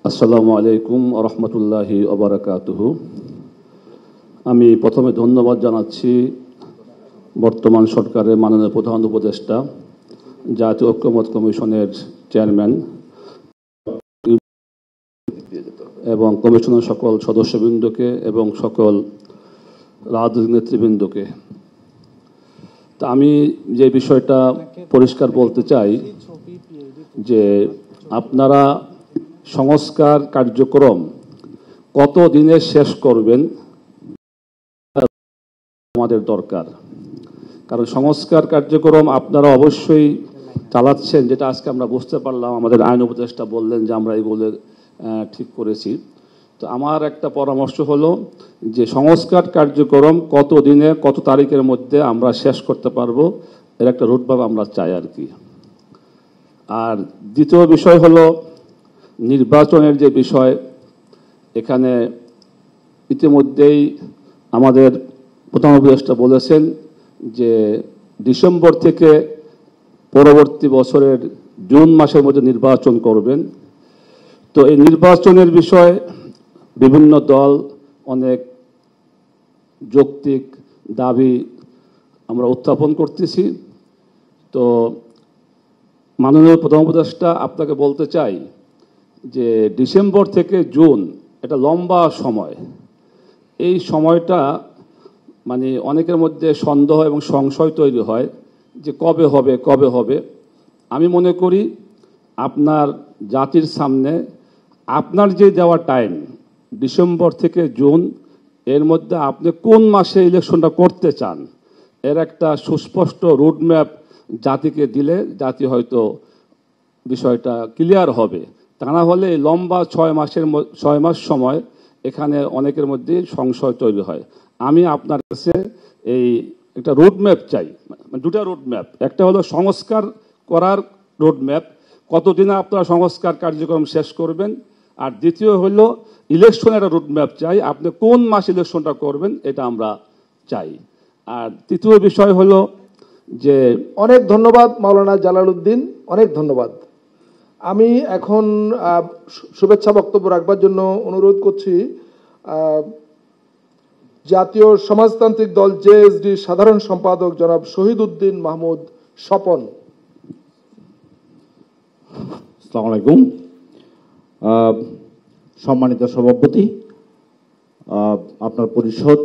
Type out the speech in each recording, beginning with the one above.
আসসালামু আলাইকুম ওয়া রাহমাতুল্লাহি ওয়া বারাকাতুহু। আমি প্রথমে ধন্যবাদ জানাচ্ছি বর্তমান সরকারের মাননীয় প্রধান উপদেষ্টা, জাতীয় ঐক্যমত্য কমিশনের চেয়ারম্যান এবং কমিশনের সকল সদস্যবৃন্দকে এবং সকল রাজনৈতিক নেতৃবৃন্দকে। তা আমি যে বিষয়টা পরিষ্কার বলতে চাই যে আপনারা সংস্কার কার্যক্রম কত দিনে শেষ করবেন আমাদের দরকার। কারণ সংস্কার কার্যক্রম আপনারা অবশ্যই চালাচ্ছেন, যেটা আজকে আমরা বুঝতে পারলাম। আমাদের আইন উপদেষ্টা বললেন যে আমরা এগুলো ঠিক করেছি। তো আমার একটা পরামর্শ হলো যে সংস্কার কার্যক্রম কত দিনে কত তারিখের মধ্যে আমরা শেষ করতে পারবো, এর একটা রুটম্যাপ আমরা চাই আর কি। আর দ্বিতীয় বিষয় হলো নির্বাচনের যে বিষয়। এখানে ইতিমধ্যেই আমাদের প্রধান উপদেষ্টা বলেছেন যে ডিসেম্বর থেকে পরবর্তী বছরের জুন মাসের মধ্যে নির্বাচন করবেন। তো এই নির্বাচনের বিষয়ে বিভিন্ন দল অনেক যৌক্তিক দাবি আমরা উত্থাপন করতেছি। তো মাননীয় প্রধান উপদেষ্টা, আপনাকে বলতে চাই যে ডিসেম্বর থেকে জুন এটা লম্বা সময়। এই সময়টা মানে অনেকের মধ্যে সন্দেহ এবং সংশয় তৈরি হয় যে কবে হবে। আমি মনে করি আপনার জাতির সামনে আপনার যে দেওয়া টাইম ডিসেম্বর থেকে জুন, এর মধ্যে আপনি কোন মাসে ইলেকশনটা করতে চান এর একটা সুস্পষ্ট রোডম্যাপ জাতিকে দিলে জাতি হয়তো বিষয়টা ক্লিয়ার হবে। তা না হলে এই লম্বা 6 মাস সময় এখানে অনেকের মধ্যে সংশয় তৈরি হয়। আমি আপনার কাছে এই একটা রোডম্যাপ চাই, মানে দুটা রোডম্যাপ। একটা হলো সংস্কার করার রোডম্যাপ, কতদিনে আপনারা সংস্কার কার্যক্রম শেষ করবেন। আর দ্বিতীয় হলো ইলেকশনের একটা রোডম্যাপ চাই, আপনি কোন মাস ইলেকশনটা করবেন এটা আমরা চাই। আর তৃতীয় বিষয় হলো যে অনেক ধন্যবাদ মাওলানা জালালউদ্দিন, অনেক ধন্যবাদ। আমি এখন শুভেচ্ছা বক্তব্য রাখবার জন্য অনুরোধ করছি জাতীয় সমাজতান্ত্রিক দল জেএসডি সাধারণ সম্পাদক জনাব শহীদ উদ্দিন মাহমুদ স্বপন। আসসালামু আলাইকুম। সম্মানিত সভাপতি, আপনার পরিষদ,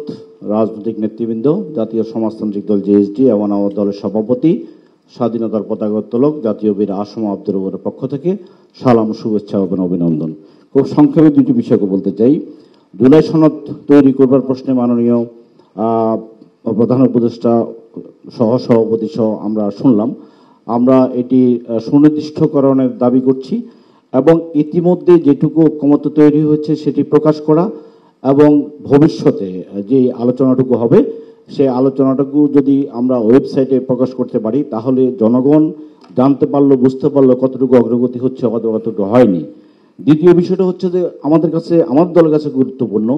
রাজনৈতিক নেতৃবৃন্দ, জাতীয় সমাজতান্ত্রিক দল জেএসডি এবং আমার দলের সভাপতি, স্বাধীনতার পতাকা উত্তোলক জাতীয় বীর আসম আব্দুর রউফের পক্ষ থেকে সালাম, শুভেচ্ছা এবং অভিনন্দন। খুব সংক্ষেপে দুটি বিষয়কে বলতে চাই। জুলাই সনদ তৈরি করবার প্রশ্নে মাননীয় প্রধান উপদেষ্টা সহসভাপতি সহ আমরা শুনলাম। আমরা এটি সুনির্দিষ্টকরণের দাবি করছি এবং ইতিমধ্যে যেটুকু ঐক্যমত্য তৈরি হয়েছে সেটি প্রকাশ করা এবং ভবিষ্যতে যে আলোচনাটুকু হবে সেই আলোচনাটুকু যদি আমরা ওয়েবসাইটে প্রকাশ করতে পারি তাহলে জনগণ জানতে পারলো, বুঝতে পারলো কতটুকু অগ্রগতি হচ্ছে, কতটুকু হয়নি। দ্বিতীয় বিষয়টা হচ্ছে যে আমাদের কাছে, আমার দলের কাছে গুরুত্বপূর্ণ,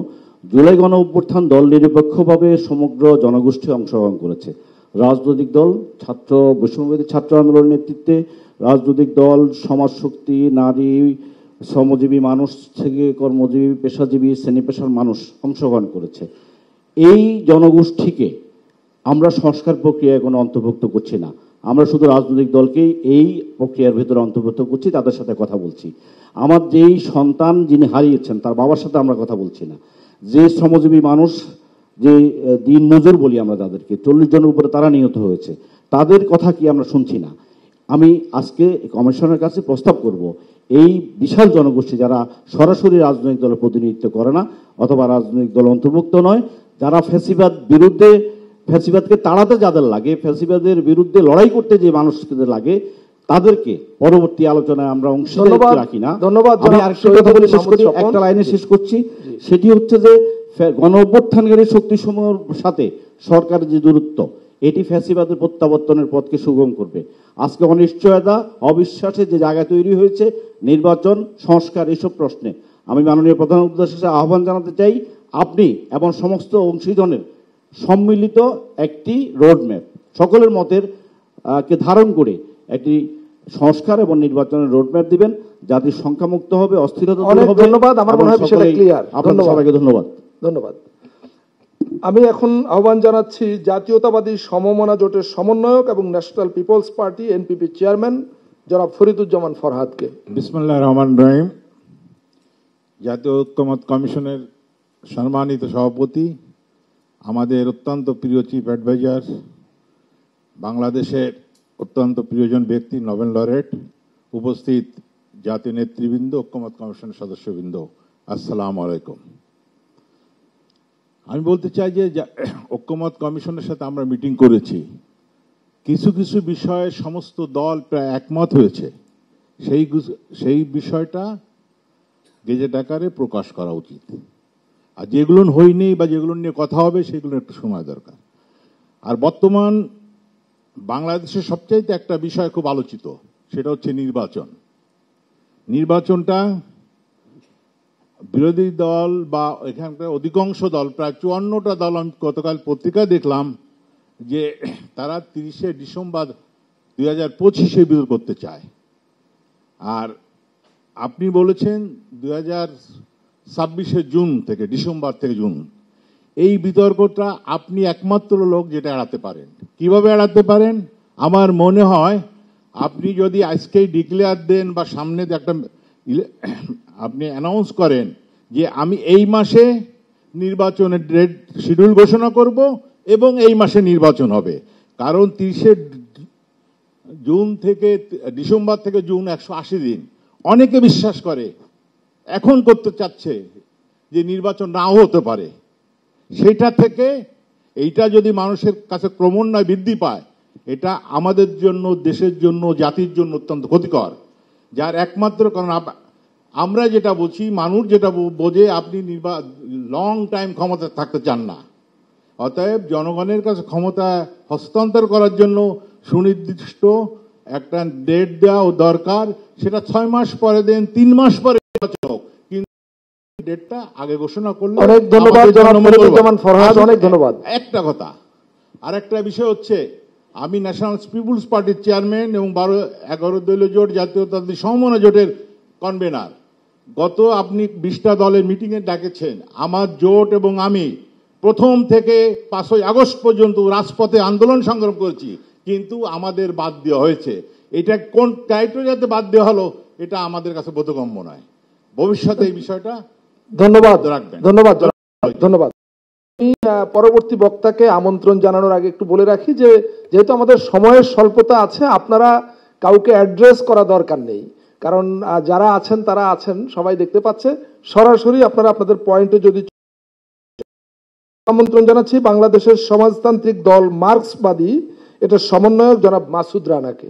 জুলাই গণ অভ্যুত্থান দল নিরপেক্ষভাবে সমগ্র জনগোষ্ঠী অংশগ্রহণ করেছে। রাজনৈতিক দল, বৈষম্যবিরোধী ছাত্র আন্দোলনের নেতৃত্বে রাজনৈতিক দল, সমাজ শক্তি, নারী, শ্রমজীবী মানুষ থেকে কর্মজীবী, পেশাজীবী, শ্রেণী পেশার মানুষ অংশগ্রহণ করেছে। এই জনগোষ্ঠীকে আমরা সংস্কার প্রক্রিয়ায় কোনো অন্তর্ভুক্ত করছি না। আমরা শুধু রাজনৈতিক দলকেই এই প্রক্রিয়ার ভিতরে অন্তর্ভুক্ত করছি, তাদের সাথে কথা বলছি। আমার যেই সন্তান যিনি হারিয়েছেন তার বাবার সাথে আমরা কথা বলছি না। যে শ্রমজীবী মানুষ, যে দিন মজুর বলি আমরা তাদেরকে, 40 জনের উপরে তারা নিহত হয়েছে, তাদের কথা কি আমরা শুনছি না। আমি আজকে কমিশনের কাছে প্রস্তাব করব, এই বিশাল জনগোষ্ঠী যারা সরাসরি রাজনৈতিক দলের প্রতিনিধিত্ব করে না অথবা রাজনৈতিক দল অন্তর্ভুক্ত নয়, যারা ফ্যাসিবাদকে তাড়াতে যাদের লাগে, ফ্যাসিবাদের বিরুদ্ধে লড়াই করতে যে মানুষদের লাগে, তাদেরকে পরবর্তী আলোচনায় আমরা অংশীদার রাখি না। ধন্যবাদ। আমি আরেকটা কথা বলে শেষ করি, একটা লাইনে শেষ করছি। সেটি হচ্ছে যে গণ অভ্যুত্থানকারী শক্তিসমূহের সাথে সরকারের যে দূরত্ব, এটি ফ্যাসিবাদের প্রত্যাবর্তনের পথকে সুগম করবে। আজকে অনিশ্চয়তা, অবিশ্বাসের যে জায়গা তৈরি হয়েছে, নির্বাচন, সংস্কার, এসব প্রশ্নে আমি মাননীয় প্রধান উপদেষ্টার আহ্বান জানাতে চাই, আপনি এবং সমস্ত অংশীজনের সম্মিলিত একটি রোডম্যাপ, সকলের মতের কে ধারণ করে একটি সংস্কার এবং নির্বাচনের রোডম্যাপ দিবেন, জাতির সংখ্যামুক্ত হবে, অস্থিরতা দূর অনেক হবে। ধন্যবাদ। আমার মনে হয় বিষয়টা ক্লিয়ার। আপনাদের সবাইকে ধন্যবাদ। ধন্যবাদ। আমি এখন আহ্বান জানাচ্ছি জাতীয়তাবাদী সমমনা জোটের সমন্বয়ক এবং national people's party NPP chairman জনাব ফরিদুজ্জামান ফরহাদকে। বিসমিল্লাহির রহমানির রহিম। জাতীয় ঐক্যমত্য কমিশনের সম্মানিত সভাপতি, আমাদের অত্যন্ত প্রিয় চিফ অ্যাডভাইজার, বাংলাদেশের অত্যন্ত প্রিয়জন ব্যক্তি, নোবেল লরেট, উপস্থিত জাতীয় নেতৃবৃন্দ, ঐক্যমত্য কমিশনের সদস্যবৃন্দ, আসসালামু আলাইকুম। আমি বলতে চাই যে ঐক্যমত্য কমিশনের সাথে আমরা মিটিং করেছি, কিছু কিছু বিষয়ে সমস্ত দল প্রায় একমত হয়েছে, সেই বিষয়টা গেজেট আকারে প্রকাশ করা উচিত। আর যেগুলো হয়নি বা যেগুলো নিয়ে কথা হবে সেগুলো একটু সময় দরকার। আর বর্তমান বাংলাদেশের সবচাইতে একটা বিষয় খুব আলোচিত, সেটা হচ্ছে নির্বাচন। নির্বাচনটা বিরোধী দল বা এখানকার অধিকাংশ দল, প্রায় 54টা দল, আমি গতকাল পত্রিকায় দেখলাম যে তারা 30শে ডিসেম্বর 2025-এ বিতর্ক করতে চায়। আর আপনি বলেছেন 2026-এ জুন থেকে, ডিসেম্বর থেকে জুন। এই বিতর্কটা আপনি একমাত্র লোক যেটা এড়াতে পারেন। কিভাবে এড়াতে পারেন? আমার মনে হয় আপনি যদি আজকেই ডিক্লেয়ার দেন বা সামনে একটা আপনি অ্যানাউন্স করেন যে আমি এই মাসে নির্বাচনের ডেট শিডিউল ঘোষণা করব এবং এই মাসে নির্বাচন হবে। কারণ 30শে জুন থেকে ডিসেম্বর থেকে জুন 180 দিন। অনেকে বিশ্বাস করে, এখন করতে চাচ্ছে যে নির্বাচন নাও হতে পারে। সেটা থেকে এইটা যদি মানুষের কাছে ক্রমান্বয়ে বৃদ্ধি পায়, এটা আমাদের জন্য, দেশের জন্য, জাতির জন্য অত্যন্ত ক্ষতিকর। যার একমাত্র কারণ আমরা যেটা বলছি, মানুষ যেটা বোঝে, আপনি লং টাইম ক্ষমতা থাকতে চান না। অতএব জনগণের কাছে ক্ষমতা হস্তান্তর করার জন্য সুনির্দিষ্ট একটা ডেট দেওয়া দরকার। সেটা 6 মাস পরে দেন, 3 মাস পরে হোক, কিন্তু ডেটটা আগে ঘোষণা করলে। অনেক ধন্যবাদ জনাব ফরিদুজ্জামান ফরহাদ, অনেক ধন্যবাদ। একটা কথা, আর একটা বিষয় হচ্ছে, আমি ন্যাশনাল পিপুলস পার্টির চেয়ারম্যান এবং 11 দলীয় জোট জাতীয়তাবাদী সমমনা জোটের কনভেনার। গত আপনি 20টা দলের মিটিংয়ে ডাকেছেন। আমার জোট এবং আমি প্রথম থেকে 5ই আগস্ট পর্যন্ত রাজপথে আন্দোলন সংগ্রাম করেছি, কিন্তু আমাদের বাদ দেওয়া হয়েছে। এটা কোন ক্রাইটেরিয়াতে বাদ দেওয়া হলো, এটা আমাদের কাছে বোধগম্য নয়। ভবিষ্যতে এই বিষয়টা ধন্যবাদ রাখবেন। ধন্যবাদ ধন্যবাদ। আমি পরবর্তী বক্তাকে আমন্ত্রণ জানানোর আগে একটু বলে রাখি যে যেহেতু আমাদের সময়ের স্বল্পতা আছে, আপনারা কাউকে অ্যাড্রেস করা দরকার নেই, কারণ যারা আছেন তারা আছেন, সবাই দেখতে পাচ্ছে। সরাসরি আপনারা আপনাদের পয়েন্টে যদি আমন্ত্রণ জানাচ্ছি বাংলাদেশের সমাজতান্ত্রিক দল মার্ক্সবাদী, এটা সমন্বয়ক জনাব মাসুদ রানাকে।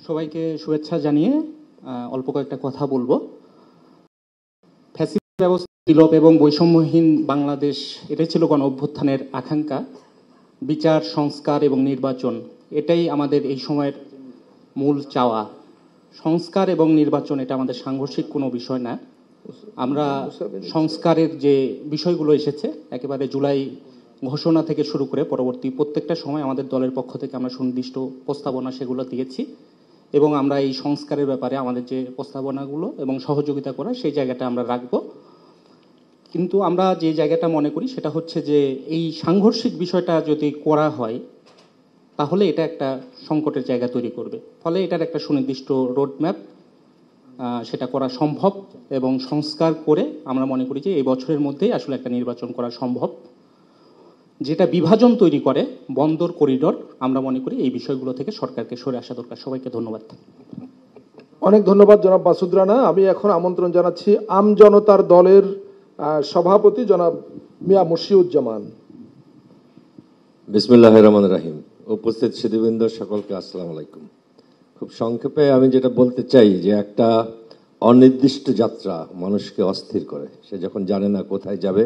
সবাইকে শুভেচ্ছা জানিয়ে অল্প কয়েকটা কথা বলবো। ফ্যাসিস্ট ব্যবস্থা বিলোপ এবং বৈষম্যহীন বাংলাদেশ, এটাই ছিল গণ অভ্যুত্থানের আকাঙ্ক্ষা। বিচার, সংস্কার এবং নির্বাচন, এটাই আমাদের এই সময়ের মূল চাওয়া। সংস্কার এবং নির্বাচন এটা আমাদের সাংঘর্ষিক কোনো বিষয় না। আমরা সংস্কারের যে বিষয়গুলো এসেছে, একেবারে জুলাই ঘোষণা থেকে শুরু করে পরবর্তী প্রত্যেকটা সময় আমাদের দলের পক্ষ থেকে আমরা সুনির্দিষ্ট প্রস্তাবনা সেগুলো দিয়েছি, এবং আমরা এই সংস্কারের ব্যাপারে আমাদের যে প্রস্তাবনাগুলো এবং সহযোগিতা করা, সেই জায়গাটা আমরা রাখব। কিন্তু আমরা যে জায়গাটা মনে করি সেটা হচ্ছে যে এই সাংঘর্ষিক বিষয়টা যদি করা হয় তাহলে এটা একটা সংকটের জায়গা তৈরি করবে। ফলে এটার একটা সুনির্দিষ্ট রোডম্যাপ সেটা করা সম্ভব, এবং সংস্কার করে আমরা মনে করি যে এই বছরের মধ্যেই আসলে একটা নির্বাচন করা সম্ভব। যেটা বিভাজন তৈরি করে, বন্দর করিডোর, আমরা মনে করি এই বিষয়গুলো থেকে সরকারকে সরে আসা দরকার। সবাইকে ধন্যবাদ। অনেক ধন্যবাদ জনাব মাসুদ রানা। আমি এখন আমন্ত্রণ জানাচ্ছি আম জনতার দলের সভাপতি জনাব মিয়া মশিউজ্জামান। বিসমিল্লাহির রহমানির রহিম। উপস্থিত সুধীবৃন্দ সকলকে আসসালামু আলাইকুম। খুব সংক্ষেপে আমি যেটা বলতে চাই যে একটা অনির্দিষ্ট যাত্রা মানুষকে অস্থির করে। সে যখন জানে না কোথায় যাবে,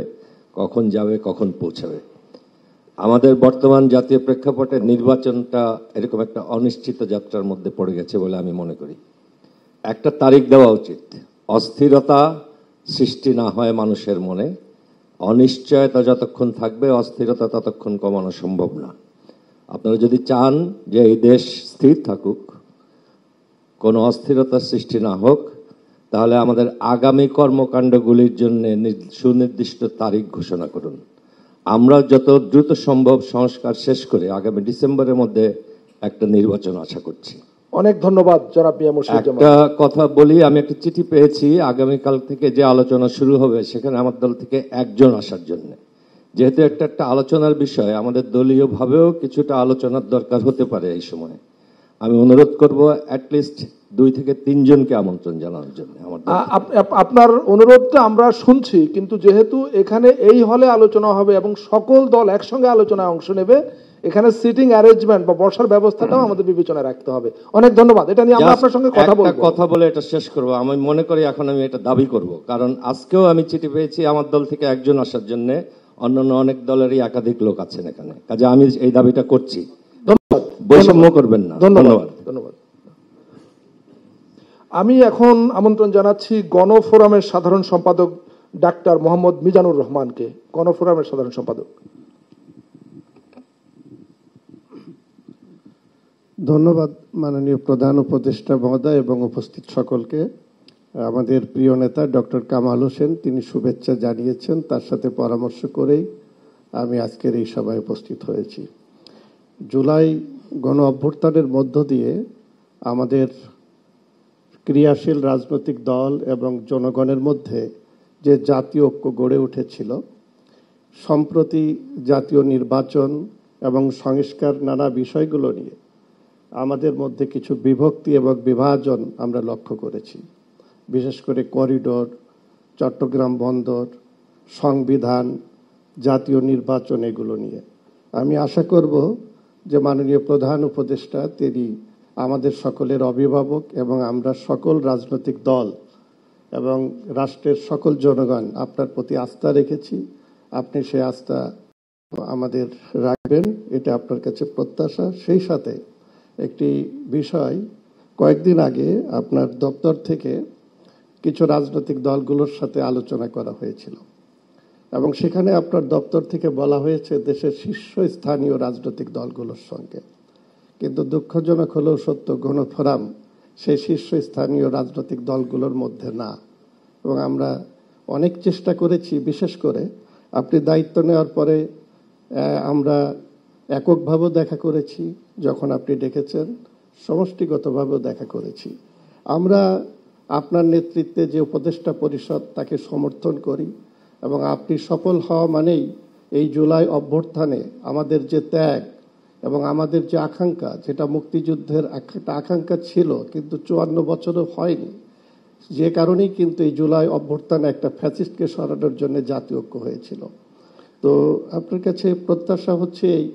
কখন পৌঁছাবে। আমাদের বর্তমান জাতীয় প্রেক্ষাপটে নির্বাচনটা এরকম একটা অনিশ্চিত যাত্রার মধ্যে পড়ে গেছে বলে আমি মনে করি। একটা তারিখ দেওয়া উচিত। অস্থিরতা সৃষ্টি না হয় মানুষের মনে, অনিশ্চয়তা যতক্ষণ থাকবে অস্থিরতা ততক্ষণ কমানো সম্ভব না। আপনারা যদি চান যে এই দেশ স্থির থাকুক, কোনো অস্থিরতার সৃষ্টি না হোক, তাহলে আমাদের আগামী কর্মকাণ্ডগুলির জন্য সুনির্দিষ্ট তারিখ ঘোষণা করুন। আমরা যত দ্রুত সম্ভব সংস্কার শেষ করে আগামী ডিসেম্বরের মধ্যে একটা নির্বাচন আশা করছি। অনেক ধন্যবাদ জনাব মিয়া মুর্শিদুজ্জামান। একটা কথা বলি, আমি একটা চিঠি পেয়েছি আগামীকাল থেকে যে আলোচনা শুরু হবে সেখানে আমার দল থেকে একজন আসার জন্য। যেহেতু একটা আলোচনার বিষয়, আমাদের দলীয় ভাবেও কিছুটা আলোচনার দরকার হতে পারে এই সময়। আমি অনুরোধ করব অ্যাটলিস্ট 2 থেকে 3 জনকে আমন্ত্রণ জানানোর জন্য। আমার আপনার অনুরোধটা আমরা শুনছি, কিন্তু যেহেতু এখানে এই হলে আলোচনা হবে এবং সকল দল একসঙ্গে আলোচনায় অংশ নেবে, এখানে সিটিং অ্যারেঞ্জমেন্ট বা বসার ব্যবস্থাটাও আমাদের বিবেচনায় রাখতে হবে। অনেক ধন্যবাদ। এটা নিয়ে আমরা আপনার সঙ্গে কথা বলে এটা শেষ করব। আমি মনে করি এখন আমি এটা দাবি করব, কারণ আজকেও আমি চিঠি পেয়েছি আমার দল থেকে একজন আসার জন্য, অন্যান্য অনেক দলেরই একাধিক লোক আছেন এখানে। কাজে আমি এই দাবিটা করছি। ধন্যবাদ। বৈষম্য করবেন না। ধন্যবাদ। ধন্যবাদ। আমি এখন আমন্ত্রণ জানাচ্ছি গণফোরামের সাধারণ সম্পাদক ডাক্তার মোহাম্মদ মিজানুর রহমানকে। গণফোরামের সাধারণ সম্পাদক। ধন্যবাদ মাননীয় প্রধান উপদেষ্টা মহোদয় এবং উপস্থিত সকলকে। আমাদের প্রিয় নেতা ডক্টর কামাল হোসেন তিনি শুভেচ্ছা জানিয়েছেন, তার সাথে পরামর্শ করেই আমি আজকের এই সভায় উপস্থিত হয়েছি। জুলাই গণ অভ্যুত্থানের মধ্য দিয়ে আমাদের ক্রিয়াশীল রাজনৈতিক দল এবং জনগণের মধ্যে যে জাতীয় ঐক্য গড়ে উঠেছিল, সম্প্রতি জাতীয় নির্বাচন এবং সংস্কার নানা বিষয়গুলো নিয়ে আমাদের মধ্যে কিছু বিভক্তি এবং বিভাজন আমরা লক্ষ্য করেছি। বিশেষ করে করিডোর, চট্টগ্রাম বন্দর, সংবিধান, জাতীয় নির্বাচন এগুলো নিয়ে আমি আশা করব যে মাননীয় প্রধান উপদেষ্টা তিনি আমাদের সকলের অভিভাবক এবং আমরা সকল রাজনৈতিক দল এবং রাষ্ট্রের সকল জনগণ আপনার প্রতি আস্থা রেখেছি, আপনি সেই আস্থা আমাদের রাখবেন, এটা আপনার কাছে প্রত্যাশা। সেই সাথে একটি বিষয়, কয়েকদিন আগে আপনার দপ্তর থেকে কিছু রাজনৈতিক দলগুলোর সাথে আলোচনা করা হয়েছিল এবং সেখানে আপনার দপ্তর থেকে বলা হয়েছে দেশের শীর্ষস্থানীয় রাজনৈতিক দলগুলোর সঙ্গে, কিন্তু দুঃখজনক হলেও সত্য, গণফোরাম সেই শীর্ষস্থানীয় রাজনৈতিক দলগুলোর মধ্যে না। এবং আমরা অনেক চেষ্টা করেছি, বিশেষ করে আপনি দায়িত্ব নেওয়ার পরে আমরা এককভাবেও দেখা করেছি, যখন আপনি ডেকেছেন সমষ্টিগতভাবেও দেখা করেছি। আমরা আপনার নেতৃত্বে যে উপদেষ্টা পরিষদ তাকে সমর্থন করি এবং আপনি সফল হওয়া মানেই এই জুলাই অভ্যুত্থানে আমাদের যে ত্যাগ এবং আমাদের যে আকাঙ্ক্ষা, যেটা মুক্তিযুদ্ধের একটা আকাঙ্ক্ষা ছিল কিন্তু 54 বছরও হয়নি, যে কারণেই কিন্তু এই জুলাই অভ্যুত্থানে একটা ফ্যাসিস্টকে সরানোর জন্য জাতীয় ঐক্য হয়েছিল। তো আপনার কাছে প্রত্যাশা হচ্ছে এই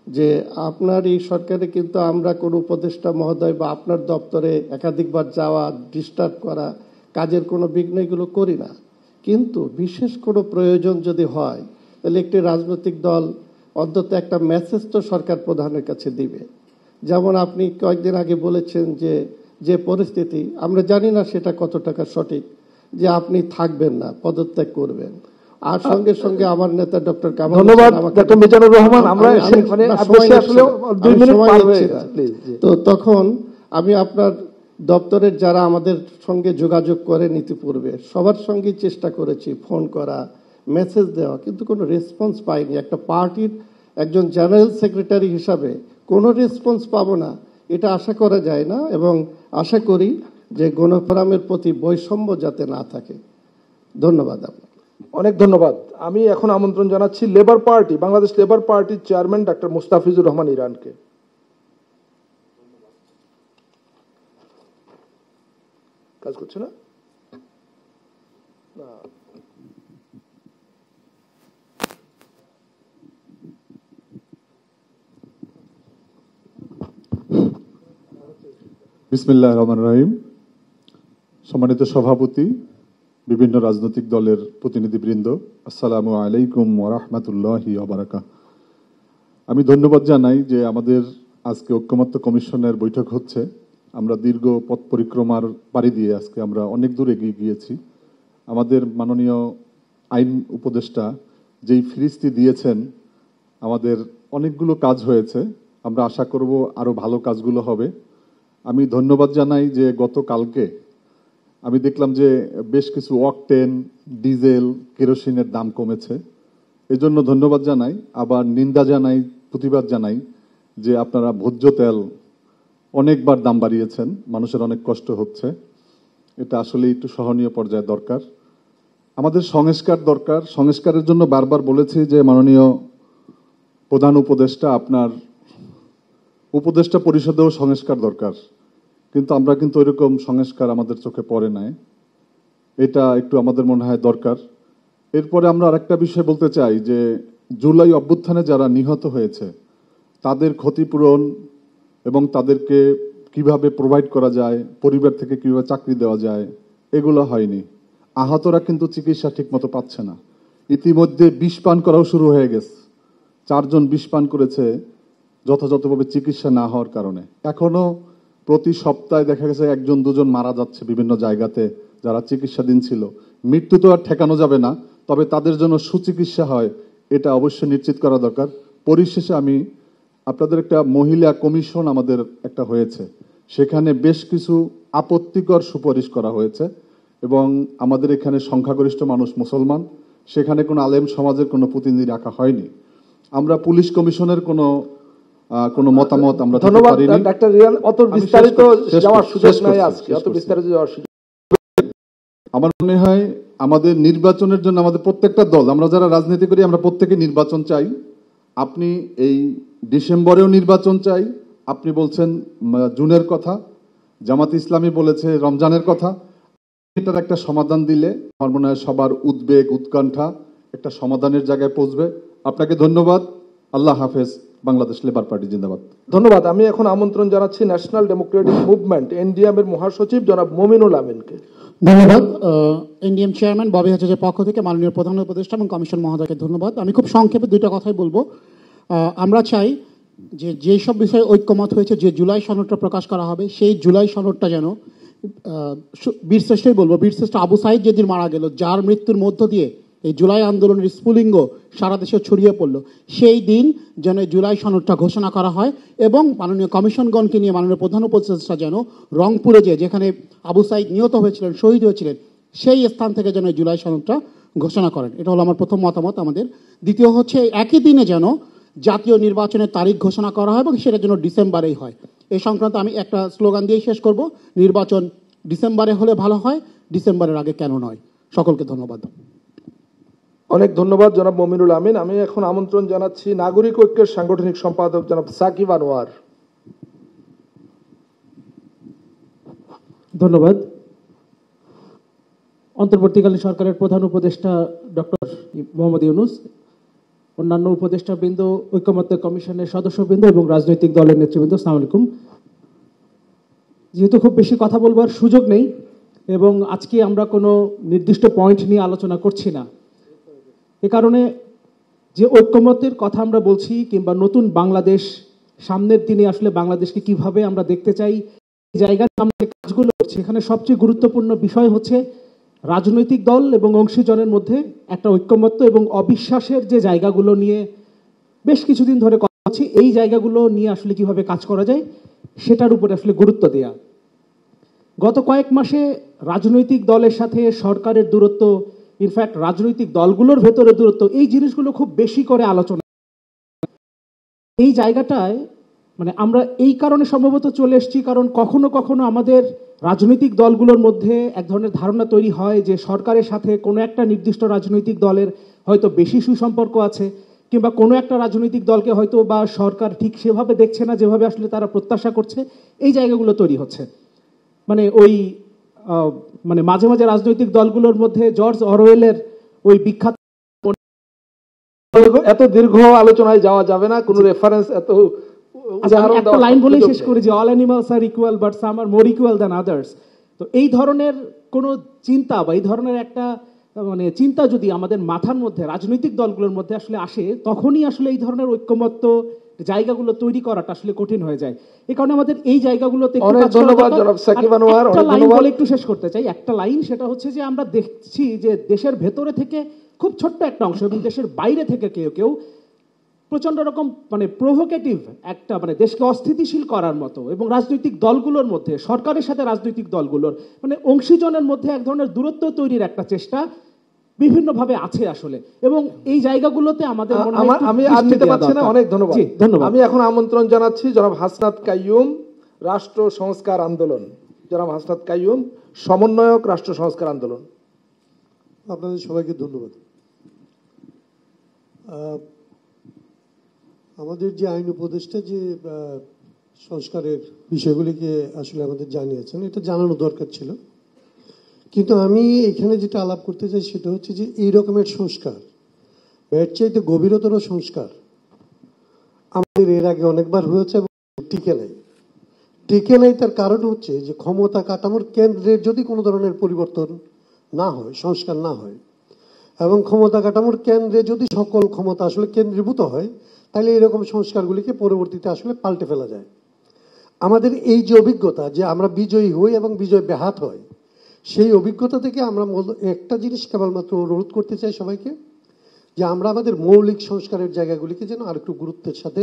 যে আপনার এই সরকারে কিন্তু আমরা কোনো উপদেষ্টা মহোদয় বা আপনার দপ্তরে একাধিকবার যাওয়া, ডিস্টার্ব করা, কাজের কোনো বিঘ্ন এগুলো করি না, কিন্তু বিশেষ কোনো প্রয়োজন যদি হয় তাহলে একটি রাজনৈতিক দল অন্তত একটা মেসেজ তো সরকার প্রধানের কাছে দিবে। যেমন আপনি কয়েকদিন আগে বলেছেন যে পরিস্থিতি, আমরা জানি না সেটা কত টাকা সঠিক, যে আপনি থাকবেন না, পদত্যাগ করবেন, আর সঙ্গে সঙ্গে আমার নেতা ডক্টর কামাল, ধন্যবাদ ডক্টর মিজানুর রহমান। আমরা আসলে 2 মিনিট পার হয়ে গেছে। তো তখন আমি আপনার দপ্তরের যারা আমাদের সঙ্গে যোগাযোগ করে ইতিপূর্বে সবার সঙ্গে চেষ্টা করেছি, ফোন করা, মেসেজ দেওয়া, কিন্তু কোনো রেসপন্স পাইনি। একটা পার্টির একজন জেনারেল সেক্রেটারি হিসাবে কোনো রেসপন্স পাবো না এটা আশা করা যায় না, এবং আশা করি যে গণফোরামের প্রতি বৈষম্য যাতে না থাকে। ধন্যবাদ আপনাকে। অনেক ধন্যবাদ। আমি এখন আমন্ত্রণ জানাচ্ছি লেবার পার্টি, বাংলাদেশ লেবার পার্টির চেয়ারম্যান ডাক্তার মুস্তাফিজুর রহমান ইরানকে। কাজ করছে না? বিসমিল্লাহির রহমানির রহিম। সম্মানিত সভাপতি, বিভিন্ন রাজনৈতিক দলের প্রতিনিধিবৃন্দ, আসসালামু আলাইকুম ওয়া রাহমাতুল্লাহি ওয়া বারাকাতুহু। আমি ধন্যবাদ জানাই যে আমাদের আজকে ঐক্যমত্য কমিশনের বৈঠক হচ্ছে। আমরা দীর্ঘ পথ পরিক্রমার পাড়ি দিয়ে আজকে আমরা অনেক দূর এগিয়ে গিয়েছি। আমাদের মাননীয় আইন উপদেষ্টা যেই ফিরিস্তি দিয়েছেন, আমাদের অনেকগুলো কাজ হয়েছে। আমরা আশা করব আরো ভালো কাজগুলো হবে। আমি ধন্যবাদ জানাই যে গতকালকে আমি দেখলাম যে বেশ কিছু অকটেন, ডিজেল, কেরোসিনের দাম কমেছে, এজন্য ধন্যবাদ জানাই। আবার নিন্দা জানাই, প্রতিবাদ জানাই যে আপনারা ভোজ্য তেল অনেকবার দাম বাড়িয়েছেন, মানুষের অনেক কষ্ট হচ্ছে, এটা আসলে একটু সহনীয় পর্যায়ে দরকার। আমাদের সংস্কার দরকার, সংস্কারের জন্য বারবার বলেছি যে মাননীয় প্রধান উপদেষ্টা, আপনার উপদেষ্টা পরিষদেও সংস্কার দরকার, কিন্তু আমরা কিন্তু ওইরকম সংস্কার আমাদের চোখে পড়ে নাই, এটা একটু আমাদের মনে হয় দরকার। এরপরে আমরা আরেকটা বিষয় বলতে চাই যে জুলাই অভ্যুত্থানে যারা নিহত হয়েছে তাদের ক্ষতিপূরণ এবং তাদেরকে কিভাবে প্রোভাইড করা যায়, পরিবার থেকে কিভাবে চাকরি দেওয়া যায়, এগুলো হয়নি। আহতরা কিন্তু চিকিৎসা ঠিক মতো পাচ্ছে না। ইতিমধ্যে বিষ পান করাও শুরু হয়ে গেছে, 4 জন বিষ পান করেছে যথাযথভাবে চিকিৎসা না হওয়ার কারণে। এখনো প্রতি সপ্তাহে দেখা গেছে 1 জন 2 জন মারা যাচ্ছে বিভিন্ন জায়গাতে যারা চিকিৎসাধীন ছিল। মৃত্যু তো আর ঠেকানো যাবে না, তবে তাদের জন্য সুচিকিৎসা হয় এটা অবশ্যই নিশ্চিত করা দরকার। পরিশেষে আমি আপনাদের একটা মহিলা কমিশন আমাদের একটা হয়েছে, সেখানে বেশ কিছু আপত্তিকর সুপারিশ করা হয়েছে এবং আমাদের এখানে সংখ্যাগরিষ্ঠ মানুষ মুসলমান, সেখানে কোনো আলেম সমাজের কোনো প্রতিনিধি রাখা হয়নি। আমরা পুলিশ কমিশনের কোনো মতামত আমরা দিতে ধন্যবাদ পারিনি। ডাক্তার রিয়াল, অত বিস্তারিত যাওয়ার সুযোগ নাই আজকে, অত বিস্তারিত যাওয়ার সুযোগ। আমার মনে হয় আমাদের নির্বাচনের জন্য আমাদের প্রত্যেকটা দল, আমরা যারা রাজনীতি করি আমরা প্রত্যেকে নির্বাচন চাই। আপনি এই ডিসেম্বরেও নির্বাচন চাই, আপনি বলছেন জুনের কথা, জামাত ইসলামী বলেছে রমজানের কথা। এটার একটা সমাধান দিলে আমার মনে হয় সবার উদ্বেগ উৎকণ্ঠা একটা সমাধানের জায়গায় পৌঁছবে। আপনাকে ধন্যবাদ। আল্লাহ হাফেজ। বাংলাদেশ লেবার পার্টি জিন্দাবাদ। ধন্যবাদ। আমি এখন আমন্ত্রণ জানাচ্ছি ন্যাশনাল ডেমোক্রেটিক মুভমেন্ট এনডিএম এর মহাসচিব জনাব মমিনুল আমিনকে। ধন্যবাদ। এনডিএম চেয়ারম্যান ববি হাজাজের পক্ষ থেকে মাননীয় প্রধান উপদেষ্টা এবং কমিশন মহোদয়কে ধন্যবাদ। আমি খুব সংক্ষেপে 2টা কথাই বলবো। আমরা চাই যে যেসব বিষয়ে ঐক্যমত হয়েছে, যে জুলাই সনদটা প্রকাশ করা হবে, সেই জুলাই সনদটা যেন বীরশ্রেষ্ঠই বলবো, বীরশ্রেষ্ঠ আবু সাইদ যেদিন মারা গেল, যার মৃত্যুর মধ্য দিয়ে এই জুলাই আন্দোলনের স্ফুলিঙ্গ সারা দেশে ছড়িয়ে পড়লো, সেই দিন যেন জুলাই সনদটা ঘোষণা করা হয় এবং মাননীয় কমিশনগণকে নিয়ে মাননীয় প্রধান উপদেষ্টা যেন রংপুরে যেখানে আবু সাইদ নিহত হয়েছিলেন, শহীদ হয়েছিলেন, সেই স্থান থেকে যেন জুলাই সনদটা ঘোষণা করেন। এটা হলো আমার প্রথম মতামত আমাদের। দ্বিতীয় হচ্ছে একই দিনে যেন জাতীয় নির্বাচনের তারিখ ঘোষণা করা হয় এবং সেটা যেন ডিসেম্বরেই হয়। এই সংক্রান্ত আমি একটা স্লোগান দিয়ে শেষ করব, নির্বাচন ডিসেম্বরে হলে ভালো হয়, ডিসেম্বরের আগে কেন নয়। সকলকে ধন্যবাদ। অনেক ধন্যবাদ জনাব মমিনুল আমিন। আমি এখন আমন্ত্রণ জানাচ্ছি নাগরিক ঐক্যের সাংগঠনিক সম্পাদক জনাব সাকিব আনোয়ার। ধন্যবাদ। অন্তর্বর্তীকালীন সরকারের প্রধান উপদেষ্টা ডক্টর মোহাম্মদ ইউনূস, অন্যান্য উপদেষ্টাবৃন্দ, ঐকমত্য কমিশনের সদস্যবৃন্দ এবং রাজনৈতিক দলের নেতৃবৃন্দ, আসসালামু আলাইকুম। যেহেতু খুব বেশি কথা বলবার সুযোগ নেই এবং আজকে আমরা কোনো নির্দিষ্ট পয়েন্ট নিয়ে আলোচনা করছি না, এ কারণে যে ঐক্যমতের কথা আমরা বলছি কিংবা নতুন বাংলাদেশ সামনের দিনে আসলে বাংলাদেশকে কিভাবে আমরা দেখতে চাই, এই জায়গায় আমরা যে কাজগুলো করছি, এখানে সবচেয়ে গুরুত্বপূর্ণ বিষয় হচ্ছে রাজনৈতিক দল এবং অংশীজনের মধ্যে একটা ঐক্যমত্য এবং অবিশ্বাসের যে জায়গাগুলো নিয়ে বেশ কিছুদিন ধরে কথা হচ্ছে, এই জায়গাগুলো নিয়ে আসলে কিভাবে কাজ করা যায় সেটার উপরে আসলে গুরুত্ব দেয়া। গত কয়েক মাসে রাজনৈতিক দলের সাথে সরকারের দূরত্ব, ইনফ্যাক্ট রাজনৈতিক দলগুলোর ভেতরে দূরত্ব, এই জিনিসগুলো খুব বেশি করে আলোচনা। এই জায়গাটায় মানে আমরা এই কারণে সম্ভবত চলে এসেছি, কারণ কখনো কখনো আমাদের রাজনৈতিক দলগুলোর মধ্যে এক ধরনের ধারণা তৈরি হয় যে সরকারের সাথে কোনো একটা নির্দিষ্ট রাজনৈতিক দলের হয়তো বেশি সুসম্পর্ক আছে, কিংবা কোনো একটা রাজনৈতিক দলকে হয়তো বা সরকার ঠিক সেভাবে দেখছে না যেভাবে আসলে তারা প্রত্যাশা করছে। এই জায়গাগুলো তৈরি হচ্ছে, মানে ওই মানে মাঝে মাঝে রাজনৈতিক দলগুলোর মধ্যে জর্জ অরওয়েলের ওই বিখ্যাত, এত দীর্ঘ আলোচনায় যাওয়া যাবে না, কোনো রেফারেন্স এত একটা লাইন বলেই শেষ করি যে all animals are equal but some are more equal than others. তো এই ধরনের কোনো চিন্তা বা এই ধরনের একটা মানে চিন্তা যদি আমাদের মাথার মধ্যে রাজনৈতিক দলগুলোর মধ্যে আসলে আসে, তখনই আসলে এই ধরনের ঐক্যমত্য জায়গাগুলো তৈরি করাটা আসলে কঠিন হয়ে যায়। এই কারণে আমাদের এই জায়গাগুলোতে একটু শেষ করতে চাই, একটা লাইন, সেটা হচ্ছে যে আমরা দেখছি যে দেশের ভেতরে থেকে খুব ছোট্ট একটা অংশ এবং দেশের বাইরে থেকে কেউ কেউ প্রচন্ড রকম মানে প্রভোকেটিভ একটা মানে দেশকে অস্থিতিশীল করার মতো, এবং রাজনৈতিক দলগুলোর মধ্যে, সরকারের সাথে রাজনৈতিক দলগুলোর মানে অংশীজনের মধ্যে এক ধরনের দূরত্ব তৈরির একটা চেষ্টা বিভিন্নভাবে আছে আসলে, এবং এই জায়গাগুলোতে আমাদের মনে হয় একটু আমি আর দৃষ্টি নিতে দেওয়া পারছি না, দরকার। অনেক ধন্যবাদ। জি, ধন্যবাদ। আমি এখন আমন্ত্রণ জানাচ্ছি জনাব হাসনাত কাইয়ুম, রাষ্ট্র সংস্কার আন্দোলন। জনাব হাসনাত কাইয়ুম, সমন্বয়ক, রাষ্ট্র সংস্কার আন্দোলন। আপনাদের সবাইকে ধন্যবাদ। আমাদের যে আইন উপদেষ্টা যে সংস্কারের বিষয়গুলিকে আসলে আমাদের জানিয়েছেন, এটা জানানো দরকার ছিল, কিন্তু আমি এখানে যেটা আলাপ করতে চাই সেটা হচ্ছে যে এই রকমের সংস্কার, এর চাইতে গভীরতর সংস্কার আমাদের এর আগে অনেকবার হয়েছে এবং টিকে নাই। তার কারণ হচ্ছে যে ক্ষমতা কাঠামোর কেন্দ্রের যদি কোনো ধরনের পরিবর্তন না হয়, সংস্কার না হয়, এবং ক্ষমতা কাঠামোর কেন্দ্রে যদি সকল ক্ষমতা আসলে কেন্দ্রীভূত হয়, তাহলে এরকম সংস্কারগুলিকে পরবর্তীতে আসলে পাল্টে ফেলা যায়। আমাদের এই যে অভিজ্ঞতা যে আমরা বিজয়ী হই এবং বিজয় ব্যাহাত হয়, সেই অভিজ্ঞতা থেকে আমরা একটা জিনিস কেবলমাত্র অনুরোধ করতে চাই সবাইকে, যে আমরা আমাদের মৌলিক সংস্কারের জায়গাগুলিকে যেন আর একটু গুরুত্বের সাথে